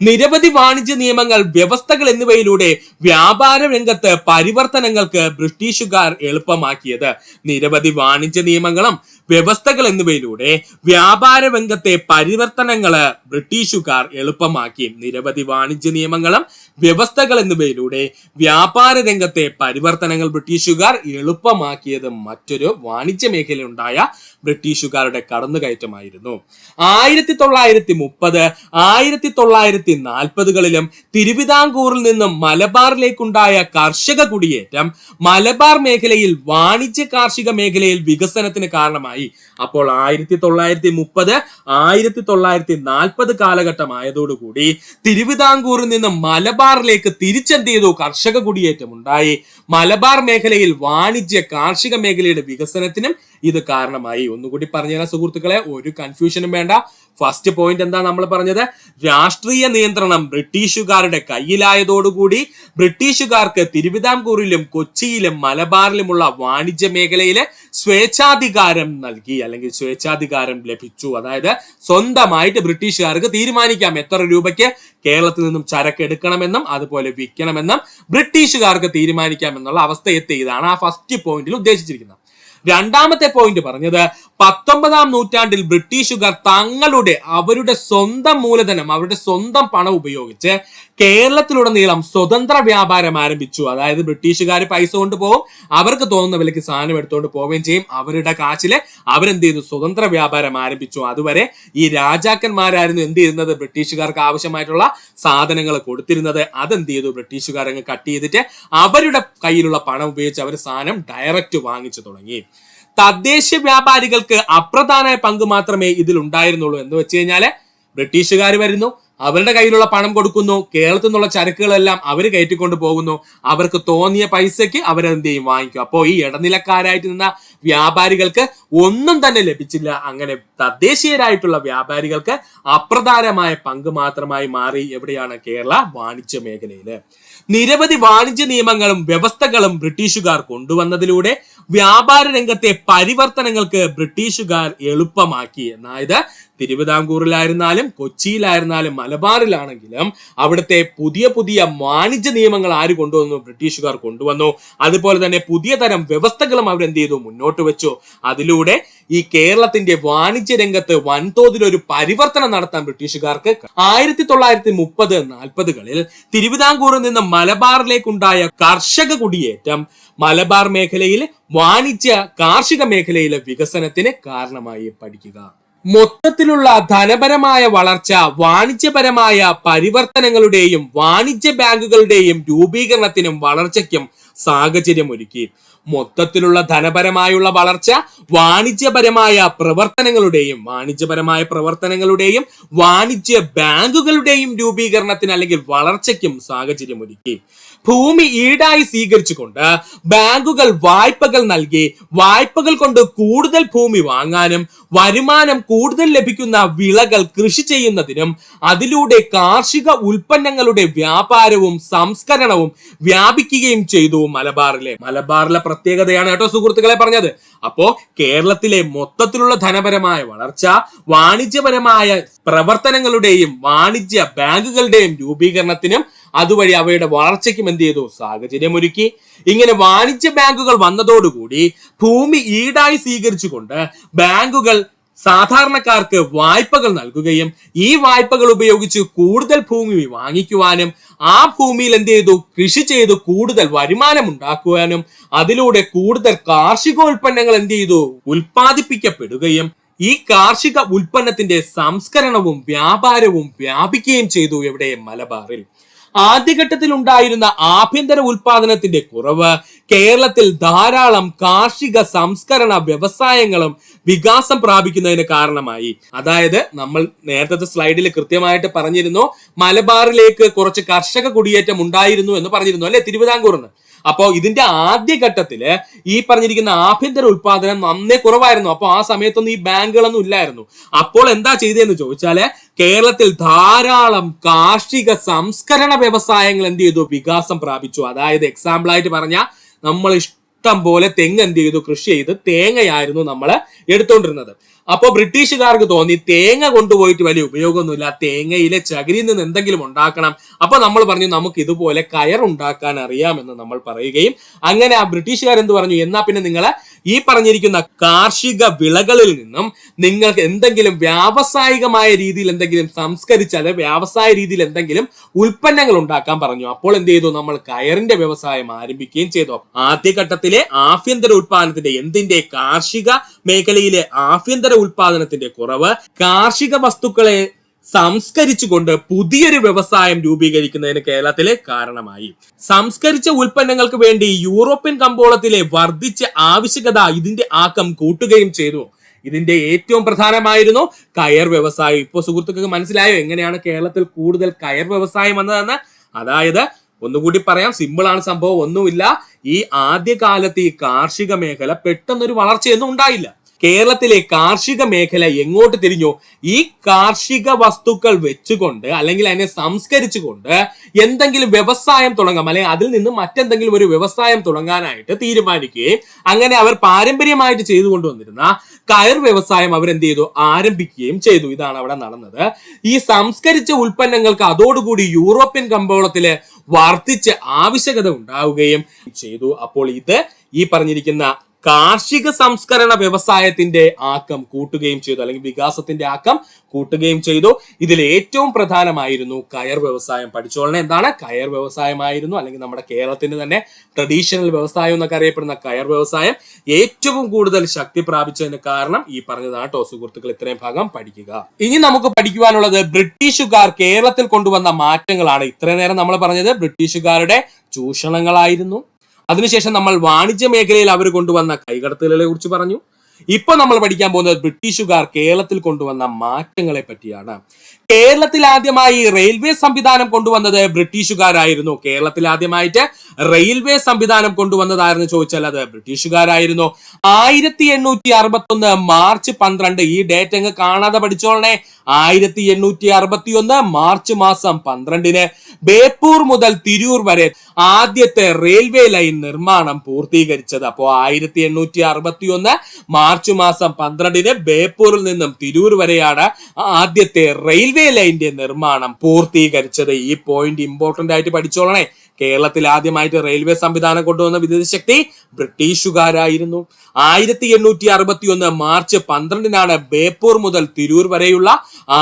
നിരവധി വാണിജ്യ നിയമങ്ങൾ, വ്യവസ്ഥകൾ എന്നിവയിലൂടെ വ്യാപാര രംഗത്ത് പരിവർത്തനങ്ങൾക്ക് ബ്രിട്ടീഷുകാർ എളുപ്പമാക്കിയത്. നിരവധി വാണിജ്യ നിയമങ്ങളും വ്യവസ്ഥകൾ എന്നിവയിലൂടെ വ്യാപാര രംഗത്തെ പരിവർത്തനങ്ങള് ബ്രിട്ടീഷുകാർ എളുപ്പമാക്കി. നിരവധി വാണിജ്യ നിയമങ്ങളും വ്യവസ്ഥകൾ എന്നിവയിലൂടെ വ്യാപാര രംഗത്തെ പരിവർത്തനങ്ങൾ ബ്രിട്ടീഷുകാർ എളുപ്പമാക്കിയത് മറ്റൊരു വാണിജ്യ മേഖലയുണ്ടായ ബ്രിട്ടീഷുകാരുടെ കടന്നുകയറ്റമായിരുന്നു. 1930, 1940കളിലും തിരുവിതാംകൂറിൽ നിന്നും മലബാറിലേക്കുണ്ടായ കർഷക കുടിയേറ്റം മലബാർ മേഖലയിൽ വാണിജ്യ കാർഷിക മേഖലയിൽ വികസനത്തിന് കാരണമായി. അപ്പോൾ 1930, 1940 കാലഘട്ടമായതോടുകൂടി തിരുവിതാംകൂറിൽ നിന്നും മലബാറിലേക്ക് തിരിച്ചെന്ത് ചെയ്തു? കർഷക കുടിയേറ്റം ഉണ്ടായി. മലബാർ മേഖലയിൽ വാണിജ്യ കാർഷിക മേഖലയുടെ വികസനത്തിനും ഇത് കാരണമായി. ഒന്നുകൂടി പറഞ്ഞുതരാം സുഹൃത്തുക്കളെ, ഒരു കൺഫ്യൂഷനും വേണ്ട. ഫസ്റ്റ് പോയിന്റ് എന്താ നമ്മൾ പറഞ്ഞത്? രാഷ്ട്രീയ നിയന്ത്രണം ബ്രിട്ടീഷുകാരുടെ കയ്യിലായതോടുകൂടി ബ്രിട്ടീഷുകാർക്ക് തിരുവിതാംകൂറിലും കൊച്ചിയിലും മലബാറിലുമുള്ള വാണിജ്യ മേഖലയിലെ സ്വേച്ഛാധികാരം നൽകി, അല്ലെങ്കിൽ സ്വേച്ഛാധികാരം ലഭിച്ചു. അതായത് സ്വന്തമായിട്ട് ബ്രിട്ടീഷുകാർക്ക് തീരുമാനിക്കാം എത്ര രൂപയ്ക്ക് കേരളത്തിൽ നിന്നും ചരക്ക് എടുക്കണമെന്നും അതുപോലെ വിൽക്കണമെന്നും ബ്രിട്ടീഷുകാർക്ക് തീരുമാനിക്കാം എന്നുള്ള അവസ്ഥ എത്തി. ഇതാണ് ആ ഫസ്റ്റ് പോയിന്റിൽ ഉദ്ദേശിച്ചിരിക്കുന്നത്. രണ്ടാമത്തെ പോയിന്റ് പറഞ്ഞത് 19-ാം നൂറ്റാണ്ടിൽ ബ്രിട്ടീഷുകാർ അവരുടെ സ്വന്തം മൂലധനം, അവരുടെ സ്വന്തം പണം ഉപയോഗിച്ച് കേരളത്തിലുടനീളം സ്വതന്ത്ര വ്യാപാരം ആരംഭിച്ചു. അതായത് ബ്രിട്ടീഷുകാർ പൈസ കൊണ്ടുപോകും, അവർക്ക് തോന്നുന്ന വിലയ്ക്ക് സാധനം എടുത്തുകൊണ്ട് പോവുകയും ചെയ്യും. അവരുടെ കാശില് അവരെന്ത് ചെയ്തു? സ്വതന്ത്ര വ്യാപാരം ആരംഭിച്ചു. അതുവരെ ഈ രാജാക്കന്മാരായിരുന്നു എന്ത് ചെയ്യുന്നത്? ബ്രിട്ടീഷുകാർക്ക് ആവശ്യമായിട്ടുള്ള സാധനങ്ങൾ കൊടുത്തിരുന്നത്. അതെന്ത് ചെയ്തു? ബ്രിട്ടീഷുകാരങ്ങ് കട്ട് ചെയ്തിട്ട് അവരുടെ കയ്യിലുള്ള പണം ഉപയോഗിച്ച് അവർ സാധനം ഡയറക്റ്റ് വാങ്ങിച്ചു തുടങ്ങി. തദ്ദേശീയ വ്യാപാരികൾക്ക് അപ്രധാന പങ്ക് മാത്രമേ ഇതിൽ ഉണ്ടായിരുന്നുള്ളൂ. എന്ന് വെച്ച് കഴിഞ്ഞാല് ബ്രിട്ടീഷുകാർ വരുന്നു, അവരുടെ കയ്യിലുള്ള പണം കൊടുക്കുന്നു, കേരളത്തിൽ നിന്നുള്ള ചരക്കുകളെല്ലാം അവർ കയറ്റിക്കൊണ്ട് പോകുന്നു, അവർക്ക് തോന്നിയ പൈസയ്ക്ക് അവരെന്ത് ചെയ്യും, വാങ്ങിക്കും. അപ്പോൾ ഈ ഇടനിലക്കാരായിട്ട് നിന്ന വ്യാപാരികൾക്ക് ഒന്നും തന്നെ ലഭിച്ചില്ല. അങ്ങനെ തദ്ദേശീയരായിട്ടുള്ള വ്യാപാരികൾക്ക് അപ്രധാനമായ പങ്ക് മാത്രമായി മാറി. എവിടെയാണ്? കേരള വാണിജ്യ മേഖലയില്. നിരവധി വാണിജ്യ നിയമങ്ങളും വ്യവസ്ഥകളും ബ്രിട്ടീഷുകാർ കൊണ്ടുവന്നതിലൂടെ വ്യാപാര രംഗത്തെ പരിവർത്തനങ്ങൾക്ക് ബ്രിട്ടീഷുകാർ എളുപ്പമാക്കി. അതായത് തിരുവിതാംകൂറിലായിരുന്നാലും കൊച്ചിയിലായിരുന്നാലും മലബാറിലാണെങ്കിലും അവിടുത്തെ പുതിയ പുതിയ വാണിജ്യ നിയമങ്ങൾ ആര് കൊണ്ടുവന്നു? ബ്രിട്ടീഷുകാർ കൊണ്ടുവന്നു. അതുപോലെ തന്നെ പുതിയ തരം വ്യവസ്ഥകളും അവരെന്ത് ചെയ്തു? മുന്നോട്ട് വെച്ചു. അതിലൂടെ ഈ കേരളത്തിന്റെ വാണിജ്യ രംഗത്ത് വൻതോതിൽ ഒരു പരിവർത്തനം നടത്താൻ ബ്രിട്ടീഷുകാർക്ക് 1930-40കളിൽ തിരുവിതാംകൂറിൽ നിന്ന് മലബാറിലേക്കുണ്ടായ കർഷക കുടിയേറ്റം മലബാർ മേഖലയിൽ വാണിജ്യ കാർഷിക മേഖലയിലെ വികസനത്തിന് കാരണമായി. പഠിക്കുക. മൊത്തത്തിലുള്ള ധനപരമായ വളർച്ച വാണിജ്യപരമായ പരിവർത്തനങ്ങളുടെയും വാണിജ്യ ബാങ്കുകളുടെയും രൂപീകരണത്തിനും വളർച്ചയ്ക്കും സാഹചര്യമൊരുക്കി. മൊത്തത്തിലുള്ള ധനപരമായുള്ള വളർച്ച വാണിജ്യപരമായ പ്രവർത്തനങ്ങളുടെയും വാണിജ്യ ബാങ്കുകളുടെയും രൂപീകരണത്തിന് അല്ലെങ്കിൽ വളർച്ചയ്ക്കും സാഹചര്യമൊരുക്കി. ഭൂമി ഈടായി സ്വീകരിച്ചുകൊണ്ട് ബാങ്കുകൾ വായ്പകൾ നൽകി വായ്പകൾ കൊണ്ട് കൂടുതൽ ഭൂമി വാങ്ങാനും വരുമാനം കൂടുതൽ ലഭിക്കുന്ന വിളകൾ കൃഷി ചെയ്യുന്നതിനും അതിലൂടെ കാർഷിക ഉൽപ്പന്നങ്ങളുടെ വ്യാപാരവും സംസ്കരണവും വ്യാപിക്കുകയും ചെയ്തു. മലബാറിലെ പ്രത്യേകതയാണ് കേട്ടോ സുഹൃത്തുക്കളെ പറഞ്ഞത്. അപ്പോ കേരളത്തിലെ മൊത്തത്തിലുള്ള ധനപരമായ വളർച്ച വാണിജ്യപരമായ പ്രവർത്തനങ്ങളുടെയും വാണിജ്യ ബാങ്കുകളുടെയും രൂപീകരണത്തിനും അതുവഴി അവയുടെ വളർച്ചയ്ക്കും എന്ത് ചെയ്തു? സാഹചര്യമൊരുക്കി. ഇങ്ങനെ വാണിജ്യ ബാങ്കുകൾ വന്നതോടുകൂടി ഭൂമി ഈടായി സ്വീകരിച്ചുകൊണ്ട് ബാങ്കുകൾ സാധാരണക്കാർക്ക് വായ്പകൾ നൽകുകയും ഈ വായ്പകൾ ഉപയോഗിച്ച് കൂടുതൽ ഭൂമി വാങ്ങിക്കുവാനും ആ ഭൂമിയിൽ എന്ത് ചെയ്തു? കൃഷി ചെയ്ത് കൂടുതൽ വരുമാനം ഉണ്ടാക്കുവാനും അതിലൂടെ കൂടുതൽ കാർഷികോൽപ്പന്നങ്ങൾ എന്ത് ചെയ്തു? ഉൽപ്പാദിപ്പിക്കപ്പെടുകയും ഈ കാർഷിക ഉൽപ്പന്നത്തിന്റെ സംസ്കരണവും വ്യാപാരവും വ്യാപിക്കുകയും ചെയ്തു. എവിടെ? മലബാറിൽ. ആദ്യഘട്ടത്തിൽ ഉണ്ടായിരുന്ന ആഭ്യന്തര ഉൽപാദനത്തിന്റെ കുറവ് കേരളത്തിൽ ധാരാളം കാർഷിക സംസ്കരണ വ്യവസായങ്ങളും വികാസം പ്രാപിക്കുന്നതിന് കാരണമായി. അതായത് നമ്മൾ നേരത്തെ സ്ലൈഡിൽ കൃത്യമായിട്ട് പറഞ്ഞിരുന്നു, മലബാറിലേക്ക് കുറച്ച് കർഷക കുടിയേറ്റം ഉണ്ടായിരുന്നു എന്ന് പറഞ്ഞിരുന്നു അല്ലെ, തിരുവിതാംകൂറിന്. അപ്പോൾ ഇതിന്റെ ആദ്യഘട്ടത്തില് ഈ പറഞ്ഞിരിക്കുന്ന ആഭ്യന്തര ഉൽപാദനം നന്നേ കുറവായിരുന്നു. അപ്പോൾ ആ സമയത്തൊന്നും ഈ ബാങ്കുകളൊന്നും ഇല്ലായിരുന്നു. അപ്പോൾ എന്താ ചെയ്തതെന്ന് ചോദിച്ചാല് കേരളത്തിൽ ധാരാളം കാർഷിക സംസ്കരണ വ്യവസായങ്ങൾ എന്ത് ചെയ്തു? വികാസം പ്രാപിച്ചു. അതായത് എക്സാമ്പിൾ ആയിട്ട് പറഞ്ഞാൽ നമ്മൾ ഇഷ്ടം പോലെ തെങ്ങ് എന്ത് ചെയ്തു? കൃഷി ചെയ്ത് തേങ്ങയായിരുന്നു നമ്മൾ എടുത്തോണ്ടിരുന്നത്. അപ്പൊ ബ്രിട്ടീഷുകാർക്ക് തോന്നി തേങ്ങ കൊണ്ടുപോയിട്ട് വലിയ ഉപയോഗമൊന്നുമില്ല, തേങ്ങയിലെ ചകിരിയിൽ നിന്ന് എന്തെങ്കിലും ഉണ്ടാക്കണം. അപ്പൊ നമ്മൾ പറഞ്ഞു നമുക്ക് ഇതുപോലെ കയറുണ്ടാക്കാൻ അറിയാമെന്ന് നമ്മൾ പറയുകയും അങ്ങനെ ആ ബ്രിട്ടീഷുകാർ എന്ത് പറഞ്ഞു? എന്നാ പിന്നെ നിങ്ങൾ ഈ പറഞ്ഞിരിക്കുന്ന കാർഷിക വിളകളിൽ നിന്നും നിങ്ങൾക്ക് എന്തെങ്കിലും വ്യാവസായികമായ രീതിയിൽ എന്തെങ്കിലും സംസ്കരിച്ചാൽ വ്യാവസായ രീതിയിൽ എന്തെങ്കിലും ഉൽപ്പന്നങ്ങൾ ഉണ്ടാക്കാൻ പറഞ്ഞു. അപ്പോൾ എന്ത് ചെയ്തു? നമ്മൾ കയറിന്റെ വ്യവസായം ആരംഭിക്കുകയും ചെയ്തു. ആദ്യഘട്ടത്തിലെ ആഭ്യന്തര ഉൽപാദനത്തിന്റെ എന്തിന്റെ? കാർഷിക മേഖലയിലെ ആഭ്യന്തര ഉൽപാദനത്തിന്റെ കുറവ് കാർഷിക വസ്തുക്കളെ സംസ്കരിച്ചുകൊണ്ട് പുതിയൊരു വ്യവസായം രൂപീകരിക്കുന്നതിന് കേരളത്തിലെ കാരണമായി. സംസ്കരിച്ച ഉൽപ്പന്നങ്ങൾക്ക് വേണ്ടി യൂറോപ്യൻ കമ്പോളത്തിലെ വർദ്ധിച്ച ആവശ്യകത ഇതിന്റെ ആക്കം കൂട്ടുകയും ചെയ്തു. ഇതിന്റെ ഏറ്റവും പ്രധാനമായിരുന്നു കയർ വ്യവസായം. ഇപ്പൊ സുഹൃത്തുക്കൾക്ക് മനസ്സിലായോ എങ്ങനെയാണ് കേരളത്തിൽ കൂടുതൽ കയർ വ്യവസായം വന്നതെന്ന്? അതായത് ഒന്നുകൂടി പറയാം, സിമ്പിൾ ആണ് സംഭവം, ഒന്നുമില്ല. ഈ ആദ്യകാലത്ത് ഈ കാർഷിക മേഖല പെട്ടെന്നൊരു വളർച്ചയൊന്നും ഉണ്ടായില്ല. കേരളത്തിലെ കാർഷിക മേഖല എങ്ങോട്ട് തിരിഞ്ഞു? ഈ കാർഷിക വസ്തുക്കൾ വെച്ചുകൊണ്ട് അല്ലെങ്കിൽ അതിനെ സംസ്കരിച്ചുകൊണ്ട് എന്തെങ്കിലും വ്യവസായം തുടങ്ങാം, അല്ലെങ്കിൽ അതിൽ നിന്ന് മറ്റെന്തെങ്കിലും ഒരു വ്യവസായം തുടങ്ങാനായിട്ട് തീരുമാനിക്കുകയും അങ്ങനെ അവർ പാരമ്പര്യമായിട്ട് ചെയ്തുകൊണ്ടുവന്നിരുന്ന കയർ വ്യവസായം അവരെന്ത് ചെയ്തു? ആരംഭിക്കുകയും ചെയ്തു. ഇതാണ് അവിടെ നടന്നത്. ഈ സംസ്കരിച്ച ഉൽപ്പന്നങ്ങൾക്ക് അതോടുകൂടി യൂറോപ്യൻ കമ്പോളത്തില് വർദ്ധിച്ച ആവശ്യകത ഉണ്ടാവുകയും ചെയ്തു. അപ്പോൾ ഇത് ഈ പറഞ്ഞിരിക്കുന്ന കാർഷിക സംസ്കരണ വ്യവസായത്തിന്റെ ആക്കം കൂട്ടുകയും ചെയ്തു, അല്ലെങ്കിൽ വികാസത്തിന്റെ ആക്കം കൂട്ടുകയും ചെയ്തു. ഇതിൽ ഏറ്റവും പ്രധാനമായിരുന്നു കയർ വ്യവസായം. പഠിച്ചോളനെ എന്താണ് കയർ വ്യവസായമായിരുന്നു, അല്ലെങ്കിൽ നമ്മുടെ കേരളത്തിന്റെ തന്നെ ട്രഡീഷണൽ വ്യവസായം എന്നൊക്കെ അറിയപ്പെടുന്ന കയർ വ്യവസായം ഏറ്റവും കൂടുതൽ ശക്തി പ്രാപിച്ചതിന് കാരണം ഈ പറഞ്ഞതാണ് കേട്ടോ സുഹൃത്തുക്കൾ. ഇത്രയും ഭാഗം പഠിക്കുക. ഇനി നമുക്ക് പഠിക്കുവാനുള്ളത് ബ്രിട്ടീഷുകാർ കേരളത്തിൽ കൊണ്ടുവന്ന മാറ്റങ്ങളാണ്. ഇത്രയും നേരം നമ്മൾ പറഞ്ഞത് ബ്രിട്ടീഷുകാരുടെ ചൂഷണങ്ങളായിരുന്നു. അതിനുശേഷം നമ്മൾ വാണിജ്യ മേഖലയിൽ അവർ കൊണ്ടുവന്ന കൈകടത്തലുകളെ കുറിച്ച് പറഞ്ഞു. ഇപ്പൊ നമ്മൾ പഠിക്കാൻ പോകുന്നത് ബ്രിട്ടീഷുകാർ കേരളത്തിൽ കൊണ്ടുവന്ന മാറ്റങ്ങളെ പറ്റിയാണ്. കേരളത്തിൽ ആദ്യമായി റെയിൽവേ സംവിധാനം കൊണ്ടുവന്നത് ബ്രിട്ടീഷുകാരായിരുന്നു. കേരളത്തിൽ ആദ്യമായിട്ട് റെയിൽവേ സംവിധാനം കൊണ്ടുവന്നതായിരുന്നു ചോദിച്ചാൽ അത് ബ്രിട്ടീഷുകാരായിരുന്നു. 1861 മാർച്ച് 12. ഈ ഡേറ്റ് അങ്ങ് കാണാതെ പഠിച്ചോളണേ. 1861 മാർച്ച് മാസം 12 ബേപ്പൂർ മുതൽ തിരൂർ വരെ ആദ്യത്തെ റെയിൽവേ ലൈൻ നിർമ്മാണം പൂർത്തീകരിച്ചത്. അപ്പോ 1861 മാർച്ച് മാസം 12 ബേപ്പൂരിൽ നിന്നും തിരൂർ വരെയാണ് ആദ്യത്തെ റെയിൽവേ ലൈനിന്റെ നിർമ്മാണം പൂർത്തീകരിച്ചത്. ഈ പോയിന്റ് ഇമ്പോർട്ടന്റ് ആയിട്ട് പഠിച്ചോളണേ. കേരളത്തിൽ ആദ്യമായിട്ട് റെയിൽവേ സംവിധാനം കൊണ്ടുവന്ന വിദ്യുത് ശക്തി ബ്രിട്ടീഷുകാരായിരുന്നു. 1861 മാർച്ച് 12 ബേപ്പൂർ മുതൽ തിരൂർ വരെയുള്ള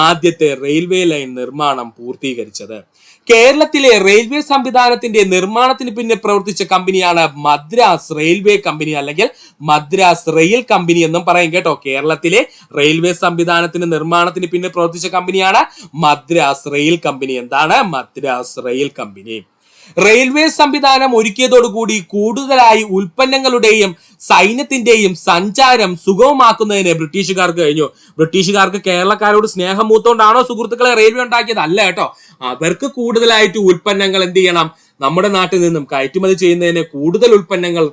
ആദ്യത്തെ റെയിൽവേ ലൈൻ നിർമ്മാണം പൂർത്തീകരിച്ചത്. കേരളത്തിലെ റെയിൽവേ സംവിധാനത്തിന്റെ നിർമ്മാണത്തിന് പിന്നെ പ്രവർത്തിച്ച കമ്പനിയാണ് മദ്രാസ് റെയിൽവേ കമ്പനി, അല്ലെങ്കിൽ മദ്രാസ് റെയിൽ കമ്പനി എന്നും പറയും കേട്ടോ. കേരളത്തിലെ റെയിൽവേ സംവിധാനത്തിന് നിർമ്മാണത്തിന് പിന്നെ പ്രവർത്തിച്ച കമ്പനിയാണ് മദ്രാസ് റെയിൽ കമ്പനി. എന്താണ് മദ്രാസ് റെയിൽ കമ്പനി? റെയിൽവേ സംവിധാനം ഒരുക്കിയതോടുകൂടി കൂടുതലായി ഉൽപ്പന്നങ്ങളുടെയും സൈന്യത്തിന്റെയും സഞ്ചാരം സുഗമമാക്കുന്നതിന് ബ്രിട്ടീഷുകാർക്ക് കഴിഞ്ഞു. ബ്രിട്ടീഷുകാർക്ക് കേരളക്കാരോട് സ്നേഹം മൂത്തോണ്ടാണോ സുഹൃത്തുക്കളെ റെയിൽവേ ഉണ്ടാക്കിയത്? അല്ല കേട്ടോ. അവർക്ക് കൂടുതലായിട്ട് ഉൽപ്പന്നങ്ങൾ എന്ത് ചെയ്യണം, നമ്മുടെ നാട്ടിൽ നിന്നും കയറ്റുമതി ചെയ്യുന്നതിന് കൂടുതൽ ഉൽപ്പന്നങ്ങൾ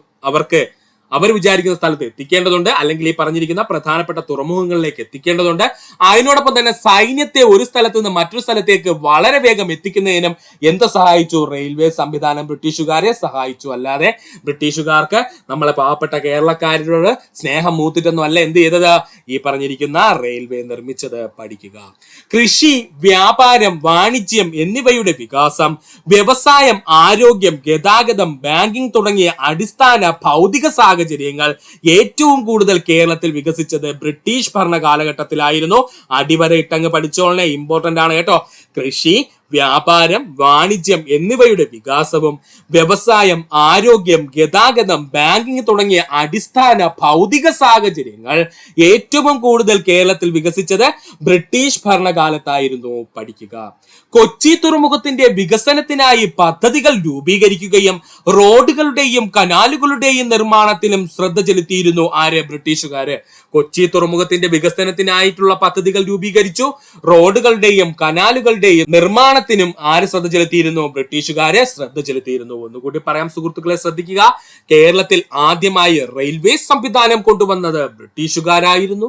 അവർ വിചാരിക്കുന്ന സ്ഥലത്ത് എത്തിക്കേണ്ടതുണ്ട്, അല്ലെങ്കിൽ ഈ പറഞ്ഞിരിക്കുന്ന പ്രധാനപ്പെട്ട തുറമുഖങ്ങളിലേക്ക് എത്തിക്കേണ്ടതുണ്ട്. അതിനോടൊപ്പം തന്നെ സൈന്യത്തെ ഒരു സ്ഥലത്ത് നിന്ന് മറ്റൊരു സ്ഥലത്തേക്ക് വളരെ വേഗം എത്തിക്കുന്നതിനും എന്ത് സഹായിച്ചു? റെയിൽവേ സംവിധാനം ബ്രിട്ടീഷുകാരെ സഹായിച്ചു. അല്ലാതെ ബ്രിട്ടീഷുകാർക്ക് നമ്മളെ പാവപ്പെട്ട കേരളക്കാരോട് സ്നേഹം മൂത്തിട്ടൊന്നും അല്ല എന്ത് ചെയ്തത്, ഈ പറഞ്ഞിരിക്കുന്ന റെയിൽവേ നിർമ്മിച്ചത്. പഠിക്കുക. കൃഷി, വ്യാപാരം, വാണിജ്യം എന്നിവയുടെ വികാസം, വ്യവസായം, ആരോഗ്യം, ഗതാഗതം, ബാങ്കിംഗ് തുടങ്ങിയ അടിസ്ഥാന ഭൗതിക സാഹചര്യങ്ങൾ ഏറ്റവും കൂടുതൽ കേരളത്തിൽ വികസിച്ചത് ബ്രിട്ടീഷ് ഭരണ കാലഘട്ടത്തിലായിരുന്നു. അടിവരയിട്ടങ്ങ് പഠിച്ചോളനെ, ഇമ്പോർട്ടന്റ് ആണ് കേട്ടോ. കൃഷി, വ്യാപാരം, വാണിജ്യം എന്നിവയുടെ വികാസവും വ്യവസായം, ആരോഗ്യം, ഗതാഗതം, ബാങ്കിംഗ് തുടങ്ങിയ അടിസ്ഥാന ഭൗതിക സാഹചര്യങ്ങൾ ഏറ്റവും കൂടുതൽ കേരളത്തിൽ വികസിച്ചത് ബ്രിട്ടീഷ് ഭരണകാലത്തായിരുന്നു. പഠിക്കുക. കൊച്ചി തുറമുഖത്തിന്റെ വികസനത്തിനായി പദ്ധതികൾ രൂപീകരിക്കുകയും റോഡുകളുടെയും കനാലുകളുടെയും നിർമ്മാണത്തിലും ശ്രദ്ധ ചെലുത്തിയിരുന്നു. ആര്? ബ്രിട്ടീഷുകാര്. കൊച്ചി തുറമുഖത്തിന്റെ വികസനത്തിനായിട്ടുള്ള പദ്ധതികൾ രൂപീകരിച്ചു. റോഡുകളുടെയും കനാലുകളുടെയും നിർമ്മാണത്തിനും ആര് ശ്രദ്ധ ചെലുത്തിയിരുന്നു? ബ്രിട്ടീഷുകാരെ ശ്രദ്ധ ചെലുത്തിയിരുന്നു. ഒന്നുകൂടി പറയാം സുഹൃത്തുക്കളെ, ശ്രദ്ധിക്കുക. കേരളത്തിൽ ആദ്യമായി റെയിൽവേ സംവിധാനം കൊണ്ടുവന്നത് ബ്രിട്ടീഷുകാരായിരുന്നു.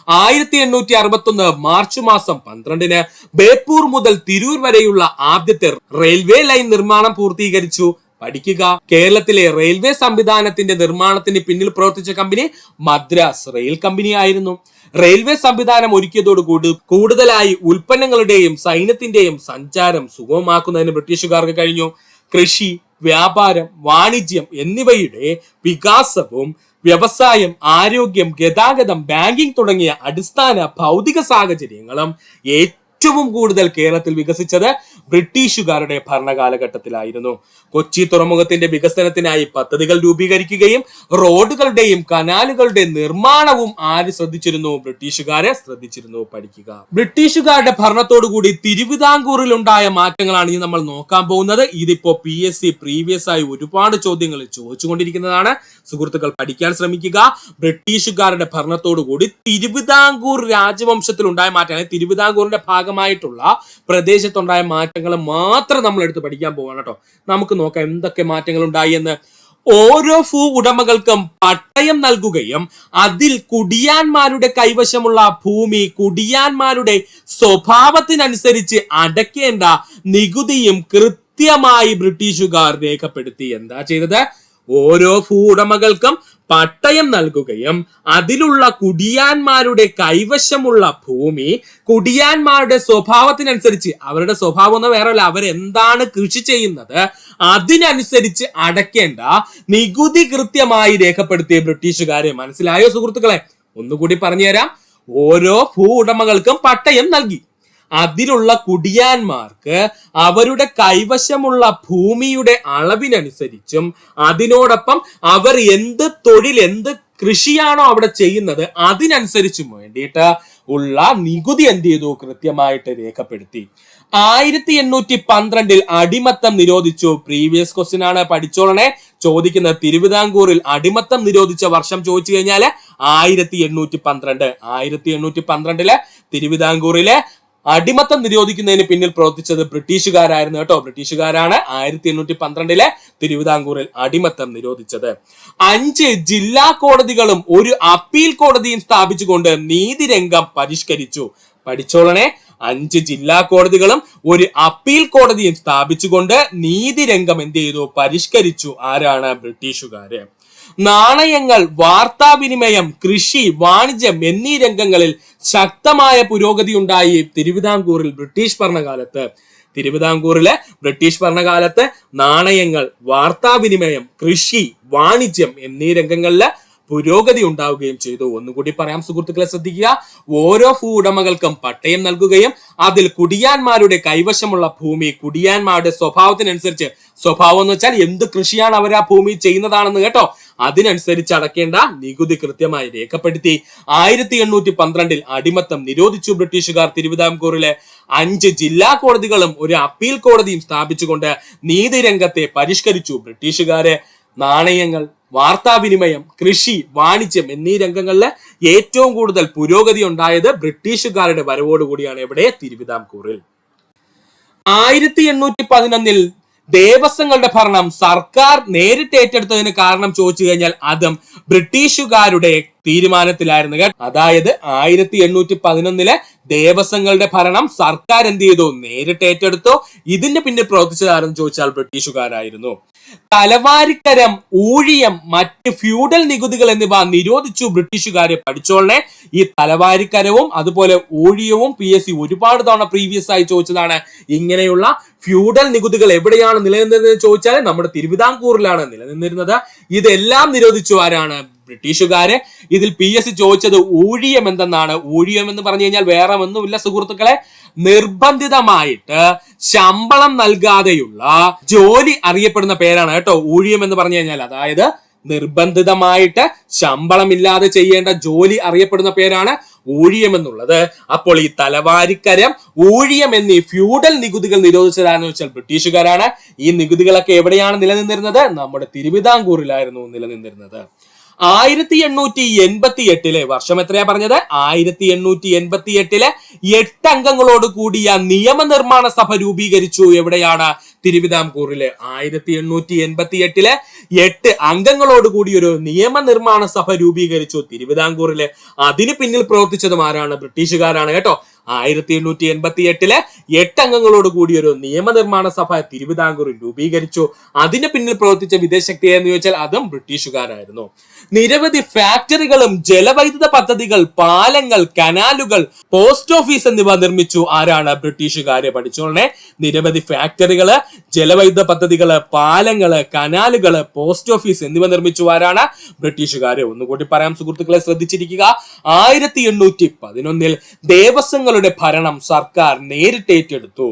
1861 മാർച്ച് മാസം 12 ബേപ്പൂർ മുതൽ തിരൂർ വരെയുള്ള ആദ്യത്തെ റെയിൽവേ ലൈൻ നിർമ്മാണം പൂർത്തീകരിച്ചു. പഠിക്കുക. കേരളത്തിലെ റെയിൽവേ സംവിധാനത്തിന്റെ നിർമ്മാണത്തിന് പിന്നിൽ പ്രവർത്തിച്ച കമ്പനി മദ്രാസ് റെയിൽ കമ്പനി ആയിരുന്നു. റെയിൽവേ സംവിധാനം ഒരുക്കിയതോടുകൂടി കൂടുതലായി ഉൽപ്പന്നങ്ങളുടെയും സൈന്യത്തിന്റെയും സഞ്ചാരം സുഗമമാക്കുന്നതിന് ബ്രിട്ടീഷുകാർക്ക് കഴിഞ്ഞു. കൃഷി, വ്യാപാരം, വാണിജ്യം എന്നിവയുടെ വികാസവും വ്യവസായം, ആരോഗ്യം, ഗതാഗതം, ബാങ്കിംഗ് തുടങ്ങിയ അടിസ്ഥാന ഭൗതിക സാഹചര്യങ്ങളും ഏറ്റവും കൂടുതൽ കേരളത്തിൽ വികസിച്ചത് ബ്രിട്ടീഷുകാരുടെ ഭരണകാലഘട്ടത്തിലായിരുന്നു. കൊച്ചി തുറമുഖത്തിന്റെ വികസനത്തിനായി പദ്ധതികൾ രൂപീകരിക്കുകയും റോഡുകളുടെയും കനാലുകളുടെ നിർമ്മാണവും ആര് ശ്രദ്ധിച്ചിരുന്നു? ബ്രിട്ടീഷുകാരെ ശ്രദ്ധിച്ചിരുന്നു. പഠിക്കുക. ബ്രിട്ടീഷുകാരുടെ ഭരണത്തോടുകൂടി തിരുവിതാംകൂറിൽ ഉണ്ടായ മാറ്റങ്ങളാണ് ഇനി നമ്മൾ നോക്കാൻ പോകുന്നത്. ഇതിപ്പോ PSC പ്രീവിയസ് ആയി ഒരുപാട് ചോദ്യങ്ങൾ ചോദിച്ചുകൊണ്ടിരിക്കുന്നതാണ്. സുഹൃത്തുക്കൾ പഠിക്കാൻ ശ്രമിക്കുക. ബ്രിട്ടീഷുകാരുടെ ഭരണത്തോടുകൂടി തിരുവിതാംകൂർ രാജവംശത്തിൽ ഉണ്ടായ മാറ്റങ്ങൾ, തിരുവിതാംകൂറിന്റെ ഭാഗമായിട്ടുള്ള പ്രദേശത്തുണ്ടായ മാറ്റങ്ങൾ മാത്രം നമ്മൾ എടുത്ത് പഠിക്കാൻ പോവാണ് കേട്ടോ. നമുക്ക് നോക്കാം എന്തൊക്കെ മാറ്റങ്ങൾ ഉണ്ടായി എന്ന്. ഓരോ ഭൂ ഉടമകൾക്കും പട്ടയം നൽകുകയും അതിൽ കുടിയാന്മാരുടെ കൈവശമുള്ള ഭൂമി കുടിയാന്മാരുടെ സ്വഭാവത്തിനനുസരിച്ച് അടയ്ക്കേണ്ട നികുതിയും കൃത്യമായി ബ്രിട്ടീഷുകാർ രേഖപ്പെടുത്തി. എന്താ ചെയ്തത്? ഓരോ ഭൂ ഉടമകൾക്കും പട്ടയം നൽകുകയും അതിലുള്ള കുടിയാന്മാരുടെ കൈവശമുള്ള ഭൂമി കുടിയാന്മാരുടെ സ്വഭാവത്തിനനുസരിച്ച്, അവരുടെ സ്വഭാവം ഒന്നും വേറെ അല്ല, അവരെന്താണ് കൃഷി ചെയ്യുന്നത് അതിനനുസരിച്ച് അടയ്ക്കേണ്ട നികുതി കൃത്യമായി രേഖപ്പെടുത്തിയ ബ്രിട്ടീഷുകാരെ. മനസ്സിലായോ സുഹൃത്തുക്കളെ? ഒന്നുകൂടി പറഞ്ഞുതരാം. ഓരോ ഭൂ ഉടമകൾക്കും പട്ടയം നൽകി, അതിലുള്ള കുടിയാന്മാർക്ക് അവരുടെ കൈവശമുള്ള ഭൂമിയുടെ അളവിനനുസരിച്ചും അതിനോടൊപ്പം അവർ എന്ത് തൊഴിൽ, എന്ത് കൃഷിയാണോ അവിടെ ചെയ്യുന്നത് അതിനനുസരിച്ചും വേണ്ടിയിട്ട് ഉള്ള നികുതി എന്ത് ചെയ്തു? കൃത്യമായിട്ട് രേഖപ്പെടുത്തി. 1812 അടിമത്തം നിരോധിച്ചു. പ്രീവിയസ് ക്വസ്റ്റ്യൻ ആണ്, പഠിച്ചോളണേ. ചോദിക്കുന്നത് തിരുവിതാംകൂറിൽ അടിമത്തം നിരോധിച്ച വർഷം ചോദിച്ചു കഴിഞ്ഞാല് 1812. 1812 തിരുവിതാംകൂറിലെ അടിമത്തം നിരോധിക്കുന്നതിന് പിന്നിൽ പ്രവർത്തിച്ചത് ബ്രിട്ടീഷുകാരായിരുന്നു കേട്ടോ. ബ്രിട്ടീഷുകാരാണ് 1812 തിരുവിതാംകൂറിൽ അടിമത്തം നിരോധിച്ചത്. 5 ജില്ലാ കോടതികളും ഒരു അപ്പീൽ കോടതിയും സ്ഥാപിച്ചുകൊണ്ട് നീതിരംഗം പരിഷ്കരിച്ചു. പഠിച്ചോളണേ, 5 ജില്ലാ കോടതികളും ഒരു അപ്പീൽ കോടതിയും സ്ഥാപിച്ചുകൊണ്ട് നീതിരംഗം എന്ത് ചെയ്തു? പരിഷ്കരിച്ചു. ആരാണ്? ബ്രിട്ടീഷുകാര്. നാണയങ്ങൾ, വാർത്താവിനിമയം, കൃഷി, വാണിജ്യം എന്നീ രംഗങ്ങളിൽ ശക്തമായ പുരോഗതി ഉണ്ടായി തിരുവിതാംകൂറിൽ ബ്രിട്ടീഷ് ഭരണകാലത്ത്. തിരുവിതാംകൂറിലെ ബ്രിട്ടീഷ് ഭരണകാലത്ത് നാണയങ്ങൾ, വാർത്താവിനിമയം, കൃഷി, വാണിജ്യം എന്നീ രംഗങ്ങളില് പുരോഗതി ഉണ്ടാവുകയും ചെയ്തു. ഒന്നുകൂടി പറയാം സുഹൃത്തുക്കളെ, ശ്രദ്ധിക്കുക. ഓരോ ഭൂവുടമകൾക്കും പട്ടയം നൽകുകയും അതിൽ കുടിയാന്മാരുടെ കൈവശമുള്ള ഭൂമി കുടിയാന്മാരുടെ സ്വഭാവത്തിനനുസരിച്ച്, സ്വഭാവം എന്ന് വെച്ചാൽ എന്ത് കൃഷിയാണ് അവർ ആ ഭൂമി ചെയ്യുന്നതാണെന്ന് കേട്ടോ, അതിനനുസരിച്ച് അടക്കേണ്ട നികുതി കൃത്യമായി രേഖപ്പെടുത്തി. 1812 അടിമത്തം നിരോധിച്ചു ബ്രിട്ടീഷുകാർ. തിരുവിതാംകൂറിലെ 5 ജില്ലാ കോടതികളും ഒരു അപ്പീൽ കോടതിയും സ്ഥാപിച്ചുകൊണ്ട് നീതിരംഗത്തെ പരിഷ്കരിച്ചു ബ്രിട്ടീഷുകാര്. നാണയങ്ങൾ, വാർത്താവിനിമയം, കൃഷി, വാണിജ്യം എന്നീ രംഗങ്ങളിൽ ഏറ്റവും കൂടുതൽ പുരോഗതി ഉണ്ടായത് ബ്രിട്ടീഷുകാരുടെ വരവോടുകൂടിയാണ്. എവിടെ? തിരുവിതാംകൂറിൽ. 1811 ദേവസ്വങ്ങളുടെ ഭരണം സർക്കാർ നേരിട്ട് ഏറ്റെടുത്തതിന് കാരണം ചോദിച്ചു കഴിഞ്ഞാൽ അതും ബ്രിട്ടീഷുകാരുടെ തീരുമാനത്തിലായിരുന്നു. അതായത് 1811 ദേവസ്വങ്ങളുടെ ഭരണം സർക്കാർ എന്ത് ചെയ്തു? നേരിട്ട് ഏറ്റെടുത്തു. ഇതിന്റെ പിന്നിൽ പ്രവർത്തിച്ചതാരെന്ന് ചോദിച്ചാൽ ബ്രിട്ടീഷുകാരായിരുന്നു. തലവാരിക്കരം, ഊഴിയം, മറ്റ് ഫ്യൂഡൽ നികുതികൾ എന്നിവ നിരോധിച്ചു ബ്രിട്ടീഷുകാരെ. പഠിച്ചോളനെ, ഈ തലവാരിക്കരവും അതുപോലെ ഊഴിയവും PSC ഒരുപാട് തവണ പ്രീവിയസ് ആയി ചോദിച്ചതാണ്. ഇങ്ങനെയുള്ള ഫ്യൂഡൽ നികുതികൾ എവിടെയാണ് നിലനിന്നിരുന്നത് ചോദിച്ചാൽ നമ്മുടെ തിരുവിതാംകൂറിലാണ് നിലനിന്നിരുന്നത്. ഇതെല്ലാം നിരോധിച്ചു ആരാണ്? ബ്രിട്ടീഷുകാര്. ഇതിൽ PSC ചോദിച്ചത് ഊഴിയം എന്തെന്നാണ്. ഊഴിയം എന്ന് പറഞ്ഞു കഴിഞ്ഞാൽ വേറെ ഒന്നുമില്ല സുഹൃത്തുക്കളെ, നിർബന്ധിതമായിട്ട് ശമ്പളം നൽകാതെയുള്ള ജോലി അറിയപ്പെടുന്ന പേരാണ് കേട്ടോ ഊഴിയം എന്ന് പറഞ്ഞു കഴിഞ്ഞാൽ. അതായത് നിർബന്ധിതമായിട്ട് ശമ്പളമില്ലാതെ ചെയ്യേണ്ട ജോലി അറിയപ്പെടുന്ന പേരാണ് ഊഴിയം എന്നുള്ളത്. അപ്പോൾ ഈ തലവാരിക്കരം, ഊഴിയം എന്നീ ഫ്യൂഡൽ നികുതികൾ നിരോധിച്ചതാണെന്ന് വെച്ചാൽ ബ്രിട്ടീഷുകാരാണ്. ഈ നികുതികളൊക്കെ എവിടെയാണ് നിലനിന്നിരുന്നത്? നമ്മുടെ തിരുവിതാംകൂറിലായിരുന്നു നിലനിന്നിരുന്നത്. 1888 വർഷം എത്രയാ പറഞ്ഞത്? 1888 8 അംഗങ്ങളോട് കൂടിയ നിയമനിർമ്മാണ സഭ രൂപീകരിച്ചു. എവിടെയാണ്? തിരുവിതാംകൂറില്. 1888 8 അംഗങ്ങളോട് കൂടി ഒരു നിയമനിർമ്മാണ സഭ രൂപീകരിച്ചു തിരുവിതാംകൂറില്. അതിന് പിന്നിൽ പ്രവർത്തിച്ചതും ആരാണ്? ബ്രിട്ടീഷുകാരാണ് കേട്ടോ. 1888 8 അംഗങ്ങളോട് കൂടി ഒരു നിയമനിർമ്മാണ സഭ തിരുവിതാംകൂറിൽ രൂപീകരിച്ചു. അതിന് പിന്നിൽ പ്രവർത്തിച്ച വിദേശശക്തി എന്ന് ചോദിച്ചാൽ അതും ബ്രിട്ടീഷുകാരായിരുന്നു. നിരവധി ഫാക്ടറികളും ജലവൈദ്യുത പദ്ധതികൾ, പാലങ്ങൾ, കനാലുകൾ, പോസ്റ്റ് ഓഫീസ് എന്നിവ നിർമ്മിച്ചു. ആരാണ്? ബ്രിട്ടീഷുകാരെ. പഠിച്ചോളനെ, നിരവധി ഫാക്ടറികള്, ജലവൈദ്യുത പദ്ധതികള്, പാലങ്ങള്, കനാലുകള്, പോസ്റ്റ് ഓഫീസ് എന്നിവ നിർമ്മിച്ചു. ആരാണ്? ബ്രിട്ടീഷുകാരെ. ഒന്നുകൂടി പറയാം സുഹൃത്തുക്കളെ, ശ്രദ്ധിച്ചിരിക്കുക. 1811 ദേവസ്വങ്ങളുടെ ഭരണം സർക്കാർ നേരിട്ട് ഏറ്റെടുത്തു.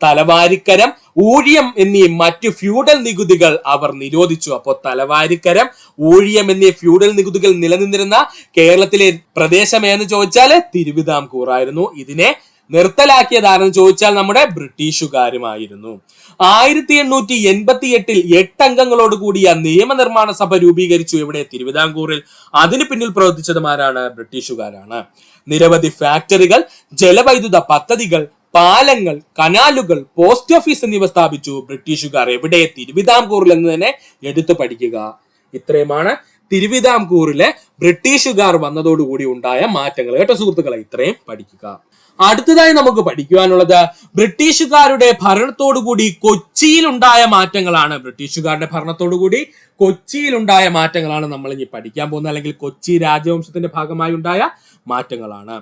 തലവാരിക്കരം, ഊഴിയം എന്നീ മറ്റു ഫ്യൂഡൽ നികുതികൾ അവർ നിരോധിച്ചു. അപ്പോൾ തലവാരിക്കരം, ഊഴിയം എന്നീ ഫ്യൂഡൽ നികുതികൾ നിലനിന്നിരുന്ന കേരളത്തിലെ പ്രദേശം എന്ന് ചോദിച്ചാൽ തിരുവിതാംകൂർ ആയിരുന്നു. ഇതിനെ നിർത്തലാക്കിയതാരെന്ന് ചോദിച്ചാൽ നമ്മുടെ ബ്രിട്ടീഷുകാരുമായിരുന്നു. 1888 8 അംഗങ്ങളോട് കൂടിയ നിയമനിർമ്മാണ സഭ രൂപീകരിച്ചു. എവിടെ? തിരുവിതാംകൂറിൽ. അതിന് പിന്നിൽ പ്രവർത്തിച്ചതുമാരാണ്? ബ്രിട്ടീഷുകാരാണ്. നിരവധി ഫാക്ടറികൾ, ജലവൈദ്യുത പദ്ധതികൾ, പാലങ്ങൾ, കനാലുകൾ, പോസ്റ്റ് ഓഫീസ് എന്നിവ സ്ഥാപിച്ചു ബ്രിട്ടീഷുകാർ. എവിടെ? തിരുവിതാംകൂറിൽ എന്ന് തന്നെ എടുത്തു പഠിക്കുക. ഇത്രയുമാണ് തിരുവിതാംകൂറിലെ ബ്രിട്ടീഷുകാർ വന്നതോടുകൂടി ഉണ്ടായ മാറ്റങ്ങൾ കേട്ടോ സുഹൃത്തുക്കളെ. ഇത്രയും പഠിക്കുക. അടുത്തതായി നമുക്ക് പഠിക്കുവാനുള്ളത് ബ്രിട്ടീഷുകാരുടെ ഭരണത്തോടുകൂടി കൊച്ചിയിൽ ഉണ്ടായ മാറ്റങ്ങളാണ്. ബ്രിട്ടീഷുകാരുടെ ഭരണത്തോടുകൂടി കൊച്ചിയിൽ ഉണ്ടായ മാറ്റങ്ങളാണ് നമ്മൾ ഇനി പഠിക്കാൻ പോകുന്നത്, അല്ലെങ്കിൽ കൊച്ചി രാജവംശത്തിന്റെ ഭാഗമായി ഉണ്ടായ മാറ്റങ്ങളാണ്.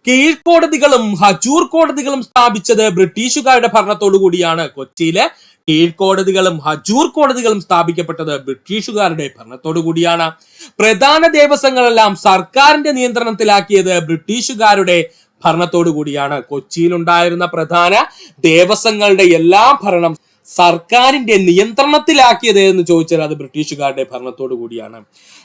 കീഴ്ക്കോടതികളും ഹജൂർ കോടതികളും സ്ഥാപിച്ചത് ബ്രിട്ടീഷുകാരുടെ ഭരണത്തോടു കൂടിയാണ്. കൊച്ചിയിലെ കീഴ്ക്കോടതികളും ഹജൂർ കോടതികളും സ്ഥാപിക്കപ്പെട്ടത് ബ്രിട്ടീഷുകാരുടെ ഭരണത്തോടു കൂടിയാണ്. പ്രധാന ദേവസ്വങ്ങളെല്ലാം സർക്കാരിന്റെ നിയന്ത്രണത്തിലാക്കിയത് ബ്രിട്ടീഷുകാരുടെ ഭരണത്തോടു കൂടിയാണ്. കൊച്ചിയിൽ ഉണ്ടായിരുന്ന പ്രധാന ദേവസ്വങ്ങളുടെ എല്ലാ ഭരണം സർക്കാരിന്റെ നിയന്ത്രണത്തിലാക്കിയത് എന്ന് ചോദിച്ചാൽ അത് ബ്രിട്ടീഷുകാരുടെ ഭരണത്തോടു കൂടിയാണ്.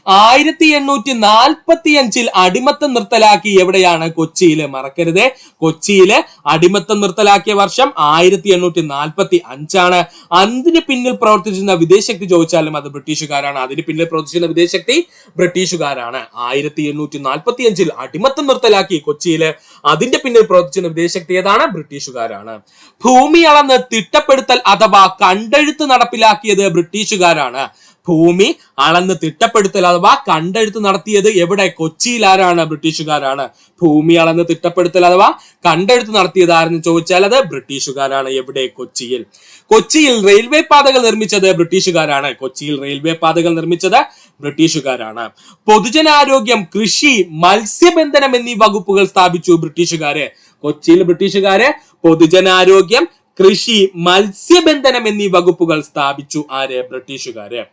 1845 അടിമത്തം നിർത്തലാക്കി. എവിടെയാണ്? കൊച്ചിയില്. മറക്കരുത്, കൊച്ചിയില് അടിമത്തം നിർത്തലാക്കിയ വർഷം 1845 അതിന് പിന്നിൽ പ്രവർത്തിച്ചിരുന്ന വിദേശശക്തി ചോദിച്ചാലും അത് ബ്രിട്ടീഷുകാരാണ്. അതിന് പിന്നിൽ പ്രവർത്തിച്ചിരുന്ന വിദേശശക്തി ബ്രിട്ടീഷുകാരാണ്. 1845 അടിമത്തം നിർത്തലാക്കി കൊച്ചിയില്. അതിന്റെ പിന്നിൽ പ്രവർത്തിച്ചിരുന്ന വിദേശശക്തി ഏതാണ്? ബ്രിട്ടീഷുകാരാണ്. ഭൂമി അളന്ന് തിട്ടപ്പെടുത്തൽ അഥവാ കണ്ടെഴുത്ത് നടപ്പിലാക്കിയത് ബ്രിട്ടീഷുകാരാണ്. ഭൂമി അളന്ന് തിട്ടപ്പെടുത്തൽ അഥവാ കണ്ടെഴുത്ത് നടത്തിയത് എവിടെ? കൊച്ചിയിൽ. ആരാണ്? ബ്രിട്ടീഷുകാരാണ്. ഭൂമി അളന്ന് തിട്ടപ്പെടുത്തൽ അഥവാ കണ്ടെഴുത്ത് നടത്തിയത് ആരെന്ന് ചോദിച്ചാൽ അത് ബ്രിട്ടീഷുകാരാണ്. എവിടെ? കൊച്ചിയിൽ. കൊച്ചിയിൽ റെയിൽവേ പാതകൾ നിർമ്മിച്ചത് ബ്രിട്ടീഷുകാരാണ്. കൊച്ചിയിൽ റെയിൽവേ പാതകൾ നിർമ്മിച്ചത് ബ്രിട്ടീഷുകാരാണ്. പൊതുജനാരോഗ്യം, കൃഷി, മത്സ്യബന്ധനം എന്നീ വകുപ്പുകൾ സ്ഥാപിച്ചു ബ്രിട്ടീഷുകാര്. കൊച്ചിയിൽ ബ്രിട്ടീഷുകാര് പൊതുജനാരോഗ്യം, കൃഷി, മത്സ്യബന്ധനം എന്നീ വകുപ്പുകൾ സ്ഥാപിച്ചു. ആര്? ബ്രിട്ടീഷുകാര്.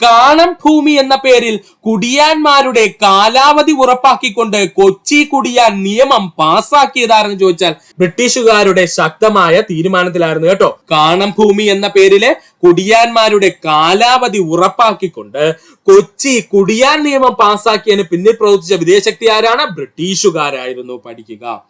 കാണം ഭൂമി എന്ന പേരിൽ കുടിയാന്മാരുടെ കാലാവധി ഉറപ്പാക്കിക്കൊണ്ട് കൊച്ചി കുടിയാൻ നിയമം പാസാക്കിയതാരെന്ന് ചോദിച്ചാൽ ബ്രിട്ടീഷുകാരുടെ ശക്തമായ തീരുമാനത്തിലായിരുന്നു കേട്ടോ. കാണം ഭൂമി എന്ന പേരില് കുടിയാന്മാരുടെ കാലാവധി ഉറപ്പാക്കിക്കൊണ്ട് കൊച്ചി കുടിയാൻ നിയമം പാസാക്കിയതിന് പിന്നിൽ പ്രവർത്തിച്ച വിദേശശക്തി ആരാണ്? ബ്രിട്ടീഷുകാരായിരുന്നു. പഠിക്കുക.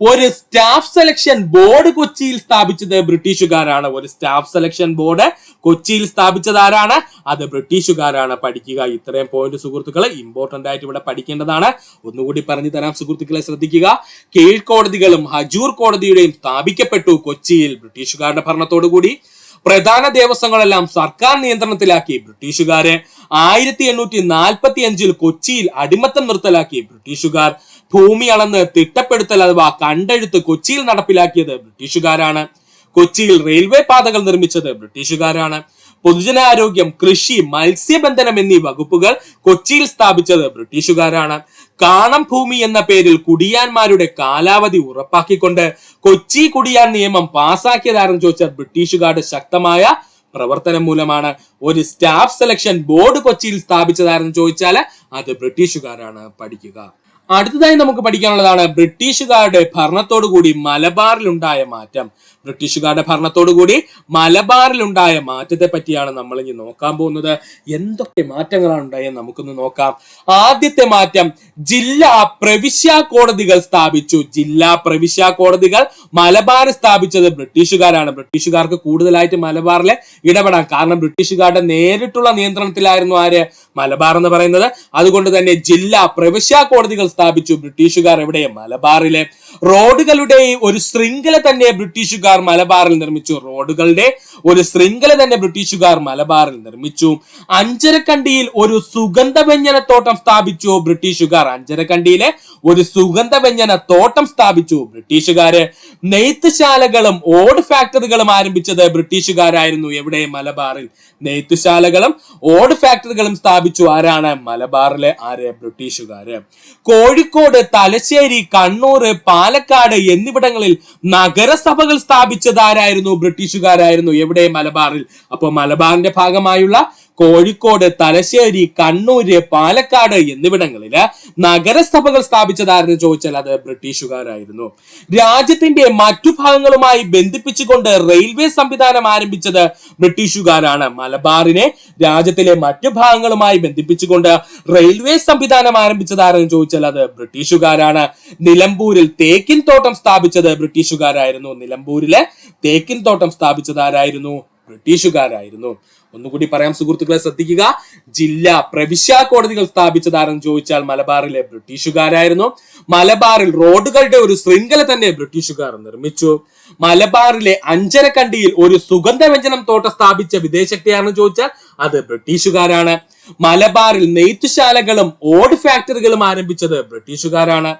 ഒരു സ്റ്റാഫ് സെലക്ഷൻ ബോർഡ് കൊച്ചിയിൽ സ്ഥാപിച്ചത് ബ്രിട്ടീഷുകാരാണ്. ഒരു സ്റ്റാഫ് സെലക്ഷൻ ബോർഡ് കൊച്ചിയിൽ സ്ഥാപിച്ചത് ആരാണ്? അത് ബ്രിട്ടീഷുകാരാണ്. പഠിക്കുക. ഇത്രയും പോയിന്റ് സുഹൃത്തുക്കളെ ഇമ്പോർട്ടന്റ് ആയിട്ട് ഇവിടെ പഠിക്കേണ്ടതാണ്. ഒന്നുകൂടി പറഞ്ഞു തരാം സുഹൃത്തുക്കളെ, ശ്രദ്ധിക്കുക. കീഴ്ക്കോടതികളും ഹജൂർ കോടതിയുടെയും സ്ഥാപിക്കപ്പെട്ടു കൊച്ചിയിൽ ബ്രിട്ടീഷുകാരുടെ ഭരണത്തോടു കൂടി. പ്രധാന ദേവസ്വങ്ങളെല്ലാം സർക്കാർ നിയന്ത്രണത്തിലാക്കി ബ്രിട്ടീഷുകാര്. 1845 കൊച്ചിയിൽ അടിമത്തം നിർത്തലാക്കി ബ്രിട്ടീഷുകാർ. ഭൂമി അളന്ന് തിട്ടപ്പെടുത്തൽ അഥവാ കണ്ടെഴുത്ത് കൊച്ചിയിൽ നടപ്പിലാക്കിയത് ബ്രിട്ടീഷുകാരാണ്. കൊച്ചിയിൽ റെയിൽവേ പാതകൾ നിർമ്മിച്ചത് ബ്രിട്ടീഷുകാരാണ്. പൊതുജനാരോഗ്യം, കൃഷി, മത്സ്യബന്ധനം എന്നീ വകുപ്പുകൾ കൊച്ചിയിൽ സ്ഥാപിച്ചത് ബ്രിട്ടീഷുകാരാണ്. കാണം ഭൂമി എന്ന പേരിൽ കുടിയാന്മാരുടെ കാലാവധി ഉറപ്പാക്കിക്കൊണ്ട് കൊച്ചി കുടിയാൻ നിയമം പാസാക്കിയതാരെന്ന് ചോദിച്ചാൽ ബ്രിട്ടീഷുകാരുടെ ശക്തമായ പ്രവർത്തനം മൂലമാണ്. ഒരു സ്റ്റാഫ് സെലക്ഷൻ ബോർഡ് കൊച്ചിയിൽ സ്ഥാപിച്ചതാരെന്ന് ചോദിച്ചാൽ അത് ബ്രിട്ടീഷുകാരാണ്. പഠിക്കുക. അടുത്തതായി നമുക്ക് പഠിക്കാനുള്ളതാണ് ബ്രിട്ടീഷുകാരുടെ ഭരണത്തോടുകൂടി മലബാറിലുണ്ടായ മാറ്റം. ബ്രിട്ടീഷുകാരുടെ ഭരണത്തോടുകൂടി മലബാറിലുണ്ടായ മാറ്റത്തെ പറ്റിയാണ് നമ്മൾ ഇനി നോക്കാൻ പോകുന്നത്. എന്തൊക്കെ മാറ്റങ്ങളാണ് ഉണ്ടായെന്ന് നമുക്കൊന്ന് നോക്കാം. ആദ്യത്തെ മാറ്റം, ജില്ലാ പ്രവിശ്യ കോടതികൾ സ്ഥാപിച്ചു. ജില്ലാ പ്രവിശ്യ കോടതികൾ മലബാർ സ്ഥാപിച്ചത് ബ്രിട്ടീഷുകാരാണ്. ബ്രിട്ടീഷുകാർക്ക് കൂടുതലായിട്ട് മലബാറിൽ ഇടപെടാം. കാരണം ബ്രിട്ടീഷുകാരുടെ നേരിട്ടുള്ള നിയന്ത്രണത്തിലായിരുന്നു ആര്? മലബാർ എന്ന് പറയുന്നത്. അതുകൊണ്ട് തന്നെ ജില്ലാ പ്രവിശ്യ കോടതികൾ സ്ഥാപിച്ചു ബ്രിട്ടീഷുകാർ. എവിടെ? മലബാറിലെ. റോഡുകളുടെ ഒരു ശൃംഖല തന്നെ ബ്രിട്ടീഷുകാർ മലബാറിൽ നിർമ്മിച്ചു. റോഡുകളുടെ ഒരു ശൃംഖല തന്നെ ബ്രിട്ടീഷുകാർ മലബാറിൽ നിർമ്മിച്ചു. അഞ്ചരക്കണ്ടിയിൽ ഒരു സുഗന്ധവ്യഞ്ജന തോട്ടം സ്ഥാപിച്ചു ബ്രിട്ടീഷുകാർ. അഞ്ചരക്കണ്ടിയിലെ ഒരു സുഗന്ധവ്യഞ്ജന തോട്ടം സ്ഥാപിച്ചു ബ്രിട്ടീഷുകാര്. നെയ്ത്തുശാലകളും ഓട് ഫാക്ടറികളും ആരംഭിച്ചത് ബ്രിട്ടീഷുകാരായിരുന്നു. എവിടെ? മലബാറിൽ. നെയ്ത്തുശാലകളും ഓട് ഫാക്ടറികളും സ്ഥാപിച്ചു ആരാണ്? മലബാറിലെ. ആര്? ബ്രിട്ടീഷുകാര്. കോഴിക്കോട്, തലശ്ശേരി, കണ്ണൂർ, പാലക്കാട് എന്നിവിടങ്ങളിൽ നഗരസഭകൾ സ്ഥാപിച്ചത് ആരായിരുന്നു? ബ്രിട്ടീഷുകാരായിരുന്നു. എവിടെ? മലബാറിൽ. അപ്പോൾ മലബാറിന്റെ ഭാഗമായുള്ള കോഴിക്കോട്, തലശ്ശേരി, കണ്ണൂര്, പാലക്കാട് എന്നിവിടങ്ങളില് നഗരസഭകൾ സ്ഥാപിച്ചതാരെന്ന് ചോദിച്ചാൽ അത് ബ്രിട്ടീഷുകാരായിരുന്നു. രാജ്യത്തിന്റെ മറ്റു ഭാഗങ്ങളുമായി ബന്ധിപ്പിച്ചുകൊണ്ട് റെയിൽവേ സംവിധാനം ആരംഭിച്ചത് ബ്രിട്ടീഷുകാരാണ്. മലബാറിനെ രാജ്യത്തിലെ മറ്റു ഭാഗങ്ങളുമായി ബന്ധിപ്പിച്ചുകൊണ്ട് റെയിൽവേ സംവിധാനം ആരംഭിച്ചതാരെന്ന് ചോദിച്ചാൽ അത് ബ്രിട്ടീഷുകാരാണ്. നിലമ്പൂരിൽ തേക്കിൻ തോട്ടം സ്ഥാപിച്ചത് ബ്രിട്ടീഷുകാരായിരുന്നു. നിലമ്പൂരിലെ തേക്കിൻ തോട്ടം സ്ഥാപിച്ചതാരായിരുന്നു? ബ്രിട്ടീഷുകാരായിരുന്നു. ഒന്നുകൂടി പറയാം സുഹൃത്തുക്കളെ, ശ്രദ്ധിക്കുക. ജില്ലാ പ്രവിശ്യ കോടതികൾ സ്ഥാപിച്ചതാരെന്ന് ചോദിച്ചാൽ മലബാറിലെ ബ്രിട്ടീഷുകാരായിരുന്നു. മലബാറിൽ റോഡുകളുടെ ഒരു ശൃംഖല തന്നെ ബ്രിട്ടീഷുകാർ നിർമ്മിച്ചു. മലബാറിലെ അഞ്ചരക്കണ്ടിയിൽ ഒരു സുഗന്ധവ്യഞ്ജനം തോട്ടം സ്ഥാപിച്ച വിദേശശക്തിയാണെന്ന് ചോദിച്ചാൽ അത് ബ്രിട്ടീഷുകാരാണ്. മലബാറിൽ നെയ്ത്തുശാലകളും ഓട് ഫാക്ടറികളും ആരംഭിച്ചത് ബ്രിട്ടീഷുകാരാണ്.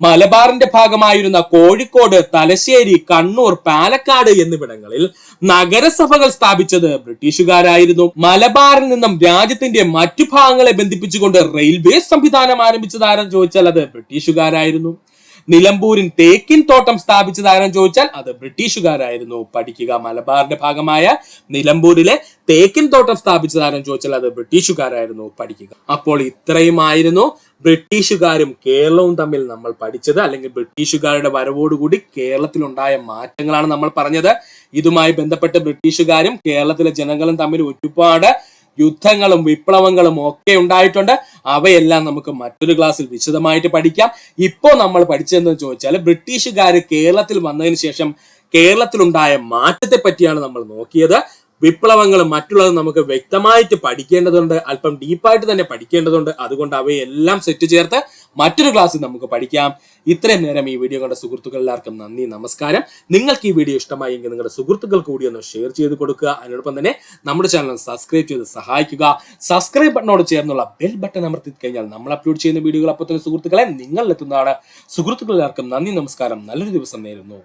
മലബാറിന്റെ ഭാഗമായിരുന്ന കോഴിക്കോട്, തലശ്ശേരി, കണ്ണൂർ, പാലക്കാട് എന്നിവിടങ്ങളിൽ നഗരസഭകൾ സ്ഥാപിച്ചത് ബ്രിട്ടീഷുകാരായിരുന്നു. മലബാറിൽ നിന്നും രാജ്യത്തിന്റെ മറ്റു ഭാഗങ്ങളെ ബന്ധിപ്പിച്ചുകൊണ്ട് റെയിൽവേ സംവിധാനം ആരംഭിച്ചതാരെന്ന് ചോദിച്ചാൽ അത് ബ്രിട്ടീഷുകാരായിരുന്നു. നിലമ്പൂരിൽ തേക്കിൻ തോട്ടം സ്ഥാപിച്ചതാരെന്ന് ചോദിച്ചാൽ അത് ബ്രിട്ടീഷുകാരായിരുന്നു. പഠിക്കുക. മലബാറിന്റെ ഭാഗമായ നിലമ്പൂരിലെ തേക്കിൻ തോട്ടം സ്ഥാപിച്ചതാരെന്ന് ചോദിച്ചാൽ അത് ബ്രിട്ടീഷുകാരായിരുന്നു. പഠിക്കുക. അപ്പോൾ ഇത്രയുമായിരുന്നു ബ്രിട്ടീഷുകാരും കേരളവും തമ്മിൽ നമ്മൾ പഠിച്ചത്, അല്ലെങ്കിൽ ബ്രിട്ടീഷുകാരുടെ വരവോടുകൂടി കേരളത്തിലുണ്ടായ മാറ്റങ്ങളാണ് നമ്മൾ പറഞ്ഞത്. ഇതുമായി ബന്ധപ്പെട്ട് ബ്രിട്ടീഷുകാരും കേരളത്തിലെ ജനങ്ങളും തമ്മിൽ ഒരുപാട് യുദ്ധങ്ങളും വിപ്ലവങ്ങളും ഒക്കെ ഉണ്ടായിട്ടുണ്ട്. അവയെല്ലാം നമുക്ക് മറ്റൊരു ക്ലാസ്സിൽ വിശദമായിട്ട് പഠിക്കാം. ഇപ്പോൾ നമ്മൾ പഠിച്ചതെന്ന് ചോദിച്ചാൽ ബ്രിട്ടീഷുകാർ കേരളത്തിൽ വന്നതിന് ശേഷം കേരളത്തിലുണ്ടായ മാറ്റത്തെ പറ്റിയാണ് നമ്മൾ നോക്കിയത്. വിപ്ലവങ്ങളും മറ്റുള്ളതും നമുക്ക് വ്യക്തമായിട്ട് പഠിക്കേണ്ടതുണ്ട്, അല്പം ഡീപ്പായിട്ട് തന്നെ പഠിക്കേണ്ടതുണ്ട്. അതുകൊണ്ട് അവയെല്ലാം സെറ്റ് ചേർത്ത് മറ്റൊരു ക്ലാസ്സിൽ നമുക്ക് പഠിക്കാം. ഇത്രയും നേരം ഈ വീഡിയോ കണ്ട സുഹൃത്തുക്കൾ എല്ലാവർക്കും നന്ദി, നമസ്കാരം. നിങ്ങൾക്ക് ഈ വീഡിയോ ഇഷ്ടമായെങ്കിൽ നിങ്ങളുടെ സുഹൃത്തുക്കൾ കൂടി ഒന്ന് ഷെയർ ചെയ്ത് കൊടുക്കുക. അതിനോടൊപ്പം തന്നെ നമ്മുടെ ചാനൽ സബ്സ്ക്രൈബ് ചെയ്ത് സഹായിക്കുക. സബ്സ്ക്രൈബ് ബട്ടണോട് ചേർന്നുള്ള ബെൽ ബട്ടൺ അമർത്തി കഴിഞ്ഞാൽ നമ്മൾ അപ്ലോഡ് ചെയ്യുന്ന വീഡിയോകൾ അപ്പോൾ തന്നെ സുഹൃത്തുക്കളെ നിങ്ങളിലെത്തുന്നതാണ്. സുഹൃത്തുക്കൾ എല്ലാവർക്കും നന്ദി, നമസ്കാരം. നല്ലൊരു ദിവസം നേരുന്നു.